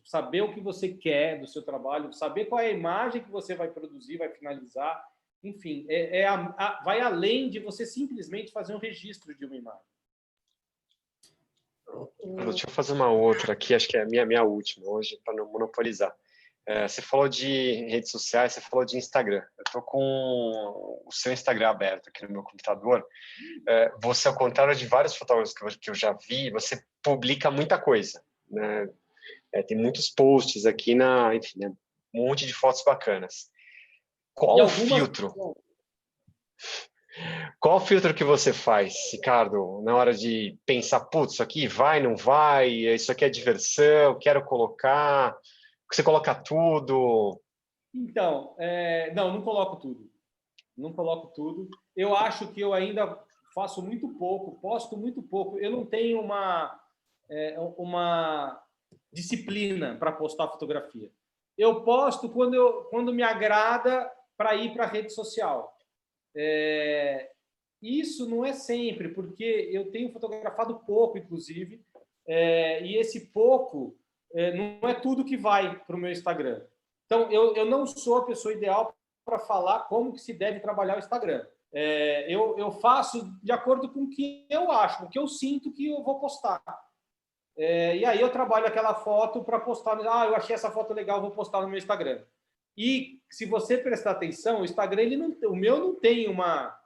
[SPEAKER 1] saber o que você quer do seu trabalho, saber qual é a imagem que você vai produzir, vai finalizar, enfim, vai além de você simplesmente fazer um registro de uma imagem.
[SPEAKER 9] Deixa eu fazer uma outra aqui, acho que é a minha última hoje, para não monopolizar. Você falou de redes sociais, você falou de Instagram. Eu estou com o seu Instagram aberto aqui no meu computador. Você, ao contrário de vários fotógrafos que eu já vi, você publica muita coisa, né? Tem muitos posts aqui, enfim, né? Um monte de fotos bacanas. Qual o filtro? Qual o filtro que você faz, Ricardo, na hora de pensar, putz, isso aqui vai, não vai, isso aqui é diversão, quero colocar... Você coloca tudo?
[SPEAKER 1] Então, não coloco tudo. Não coloco tudo. Eu acho que eu ainda faço muito pouco, posto muito pouco. Eu não tenho uma disciplina para postar fotografia. Eu posto quando me agrada para ir para a rede social. Isso não é sempre, porque eu tenho fotografado pouco, inclusive, e esse pouco... não é tudo que vai para o meu Instagram. Então, eu não sou a pessoa ideal para falar como que se deve trabalhar o Instagram. Eu faço de acordo com o que eu acho, com o que eu sinto que eu vou postar. E aí eu trabalho aquela foto para postar. Eu achei essa foto legal, vou postar no meu Instagram. E se você prestar atenção, o Instagram, o meu não tem uma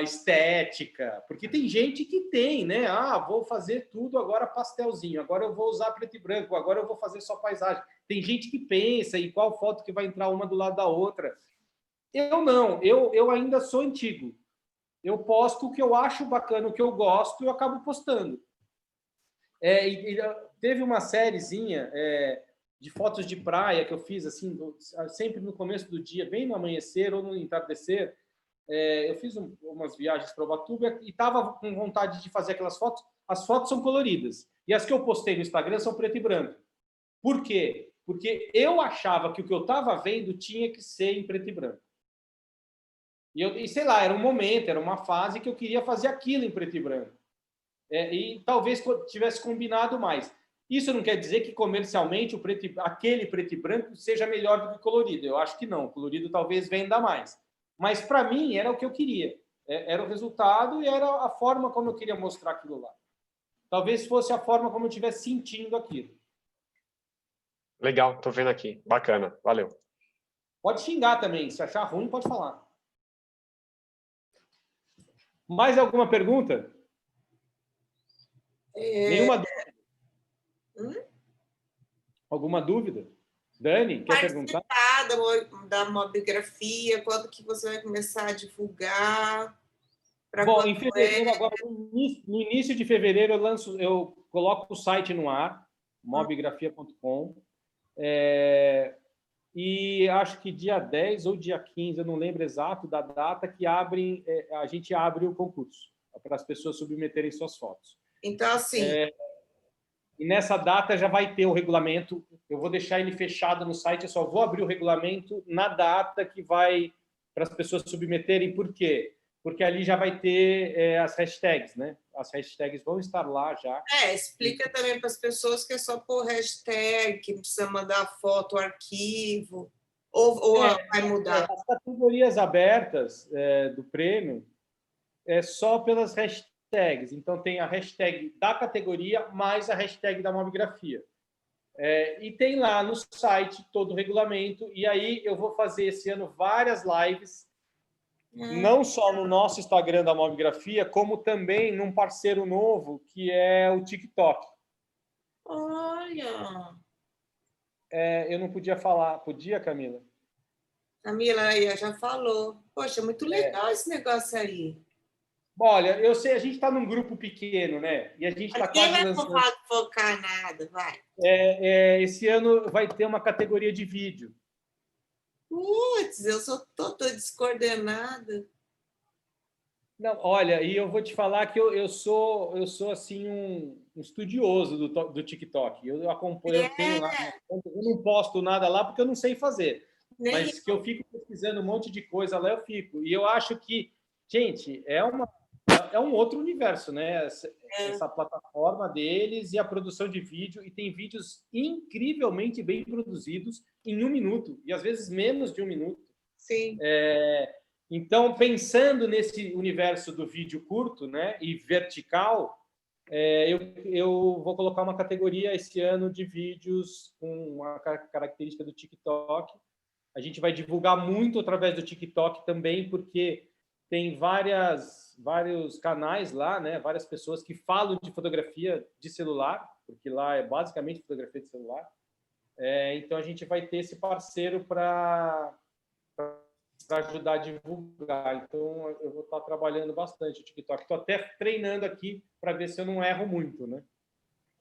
[SPEAKER 1] estética, porque tem gente que tem, né? Vou fazer tudo agora pastelzinho, agora eu vou usar preto e branco, agora eu vou fazer só paisagem. Tem gente que pensa em qual foto que vai entrar uma do lado da outra. Eu não, eu ainda sou antigo. Eu posto o que eu acho bacana, o que eu gosto, eu acabo postando. Teve uma sériezinha de fotos de praia que eu fiz assim, sempre no começo do dia, bem no amanhecer ou no entardecer. Eu fiz umas viagens para Ubatuba e estava com vontade de fazer aquelas fotos. As fotos são coloridas. E as que eu postei no Instagram são preto e branco. Por quê? Porque eu achava que o que eu estava vendo tinha que ser em preto e branco. E sei lá, era um momento, era uma fase que eu queria fazer aquilo em preto e branco. E talvez tivesse combinado mais. Isso não quer dizer que comercialmente aquele preto e branco seja melhor do que colorido. Eu acho que não. O colorido talvez venda mais. Mas para mim era o que eu queria. Era o resultado e era a forma como eu queria mostrar aquilo lá. Talvez fosse a forma como eu estivesse sentindo aquilo.
[SPEAKER 9] Legal, tô vendo aqui. Bacana, valeu.
[SPEAKER 1] Pode xingar também. Se achar ruim, pode falar. Mais alguma pergunta? Nenhuma dúvida? Alguma dúvida? Dani, quer perguntar?
[SPEAKER 3] Da mobigrafia, quando que você vai começar a divulgar?
[SPEAKER 1] Bom, em fevereiro, agora, no início de fevereiro, eu coloco o site no ar, mobigrafia.com, e acho que dia 10 ou dia 15, eu não lembro exato da data, que a gente abre o concurso para as pessoas submeterem suas fotos.
[SPEAKER 3] Então, assim...
[SPEAKER 1] E nessa data já vai ter o regulamento. Eu vou deixar ele fechado no site, eu só vou abrir o regulamento na data que vai para as pessoas submeterem. Por quê? Porque ali já vai ter as hashtags, né? As hashtags vão estar lá já.
[SPEAKER 3] Explica também para as pessoas que é só pôr hashtag, que precisa mandar foto, arquivo, ou vai mudar?
[SPEAKER 1] As categorias abertas do prêmio é só pelas hashtags. Então, tem a hashtag da categoria mais a hashtag da mobigrafia. E tem lá no site todo o regulamento. E aí eu vou fazer esse ano várias lives, não só no nosso Instagram da mobigrafia, como também num parceiro novo, que é o TikTok.
[SPEAKER 3] Olha!
[SPEAKER 1] Eu não podia falar. Podia, Camila?
[SPEAKER 3] Camila aí já falou. Poxa, muito legal esse negócio aí.
[SPEAKER 1] Olha, eu sei, a gente está num grupo pequeno, né? E a gente está quase lançando...
[SPEAKER 3] Ninguém vai focar nada, vai.
[SPEAKER 1] Esse ano vai ter uma categoria de vídeo.
[SPEAKER 3] Putz, eu sou toda descoordenada.
[SPEAKER 1] Não, olha, e eu vou te falar que eu sou assim um estudioso do TikTok. Eu acompanho, eu tenho lá, eu não posto nada lá porque eu não sei fazer. Mas que eu fico pesquisando um monte de coisa lá, eu fico. E eu acho que, gente, é um outro universo, né? Essa plataforma deles e a produção de vídeo. E tem vídeos incrivelmente bem produzidos em 1 minuto. E às vezes menos de 1 minuto.
[SPEAKER 3] Sim.
[SPEAKER 1] Então, pensando nesse universo do vídeo curto, né, e vertical, eu vou colocar uma categoria esse ano de vídeos com uma característica do TikTok. A gente vai divulgar muito através do TikTok também, porque tem vários canais lá, né, várias pessoas que falam de fotografia de celular, porque lá é basicamente fotografia de celular. Então, a gente vai ter esse parceiro para ajudar a divulgar. Então, eu vou estar trabalhando bastante o TikTok. Estou até treinando aqui para ver se eu não erro muito, né?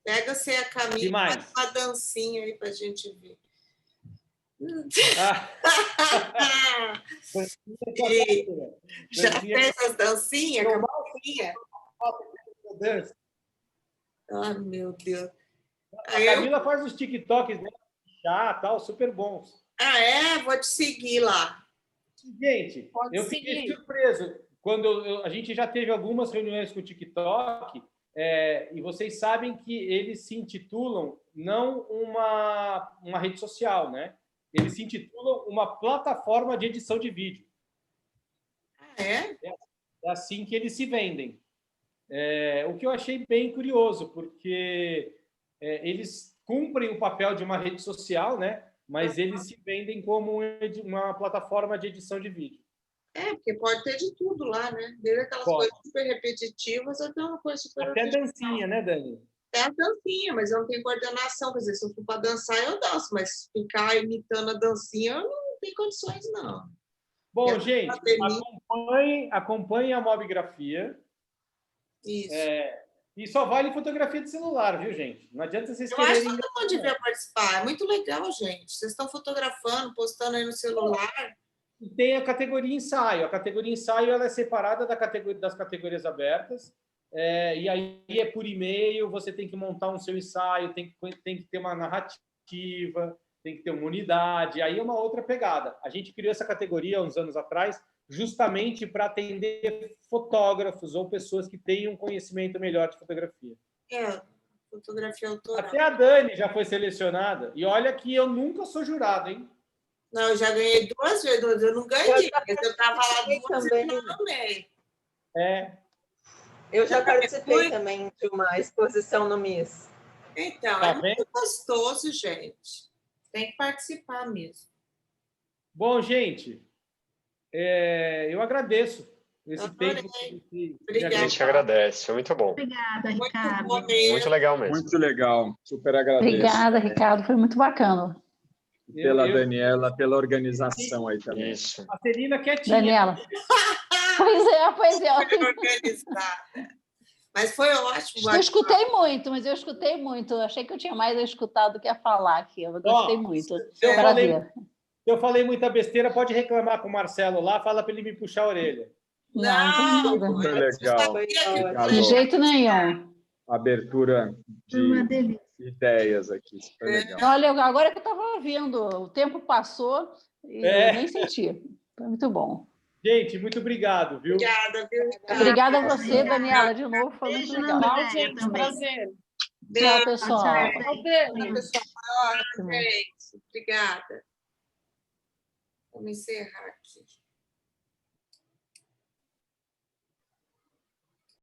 [SPEAKER 3] Pega você a Camila, faz uma dancinha aí para a gente ver. Já fez as dancinhas? Ai, meu Deus.
[SPEAKER 1] A Camila faz os TikToks já, tal, super bons.
[SPEAKER 3] Vou te seguir lá.
[SPEAKER 1] Gente, eu fiquei surpreso. Quando a gente já teve algumas reuniões com o TikTok, e vocês sabem que eles se intitulam não uma rede social, né? Eles se intitulam uma plataforma de edição de vídeo. É assim que eles se vendem. O que eu achei bem curioso, porque eles cumprem o papel de uma rede social, né? Mas eles se vendem como uma plataforma de edição de vídeo.
[SPEAKER 3] Porque pode ter de tudo lá, né? Desde aquelas coisas super repetitivas até uma coisa super...
[SPEAKER 1] Até dancinha, né, Dani?
[SPEAKER 3] É a dancinha, mas eu não tenho coordenação. Quer dizer, se eu for para dançar, eu danço, mas ficar imitando a dancinha, eu não tenho condições, não.
[SPEAKER 1] Bom, gente, acompanhe a mobigrafia.
[SPEAKER 3] Isso.
[SPEAKER 1] E só vale fotografia de celular, viu, gente? Não adianta vocês
[SPEAKER 3] quererem...
[SPEAKER 1] Eu
[SPEAKER 3] acho que todo mundo devia participar. É muito legal, gente. Vocês estão fotografando, postando aí no celular.
[SPEAKER 1] E tem a categoria ensaio. A categoria ensaio ela é separada das categorias abertas. E aí é por e-mail, você tem que montar um seu ensaio, tem que ter uma narrativa, tem que ter uma unidade. Aí é uma outra pegada. A gente criou essa categoria uns anos atrás justamente para atender fotógrafos ou pessoas que tenham um conhecimento melhor de fotografia.
[SPEAKER 3] Fotografia autoral.
[SPEAKER 1] Até a Dani já foi selecionada. E olha que eu nunca sou jurado, hein?
[SPEAKER 3] Não, eu já ganhei 2 vezes. Eu não ganhei, porque eu estava lá 2 vezes e não ganhei.
[SPEAKER 2] Eu já participei também de uma exposição no MIS.
[SPEAKER 3] Então, é muito gostoso, gente. Tem que participar mesmo.
[SPEAKER 1] Bom, gente, eu agradeço esse tempo.
[SPEAKER 3] Obrigada.
[SPEAKER 9] A gente agradece, foi muito bom.
[SPEAKER 7] Obrigada, Ricardo.
[SPEAKER 9] Muito legal mesmo.
[SPEAKER 6] Muito legal, super agradeço.
[SPEAKER 10] Obrigada, Ricardo, foi muito bacana.
[SPEAKER 6] Pela Daniela, pela organização aí também.
[SPEAKER 9] Isso.
[SPEAKER 1] A Celina quietinha.
[SPEAKER 10] Daniela. Pois é.
[SPEAKER 3] Mas foi ótimo.
[SPEAKER 10] Eu escutei muito. Achei que eu tinha mais a escutar do que a falar aqui. Eu gostei muito.
[SPEAKER 1] Se eu falei muita besteira, pode reclamar com o Marcelo lá, fala para ele me puxar a orelha.
[SPEAKER 3] Não,
[SPEAKER 6] super legal.
[SPEAKER 10] De jeito nenhum.
[SPEAKER 6] Abertura de ideias aqui, super legal.
[SPEAKER 10] Olha, agora que eu estava ouvindo, o tempo passou e eu nem senti. Foi muito bom.
[SPEAKER 1] Gente, muito obrigado, viu?
[SPEAKER 3] Obrigada, viu?
[SPEAKER 10] Obrigada a você, Daniela, de novo, foi muito legal.
[SPEAKER 7] Gente,
[SPEAKER 8] prazer.
[SPEAKER 10] Tchau, pessoal.
[SPEAKER 3] Gente, obrigada. Vamos encerrar aqui.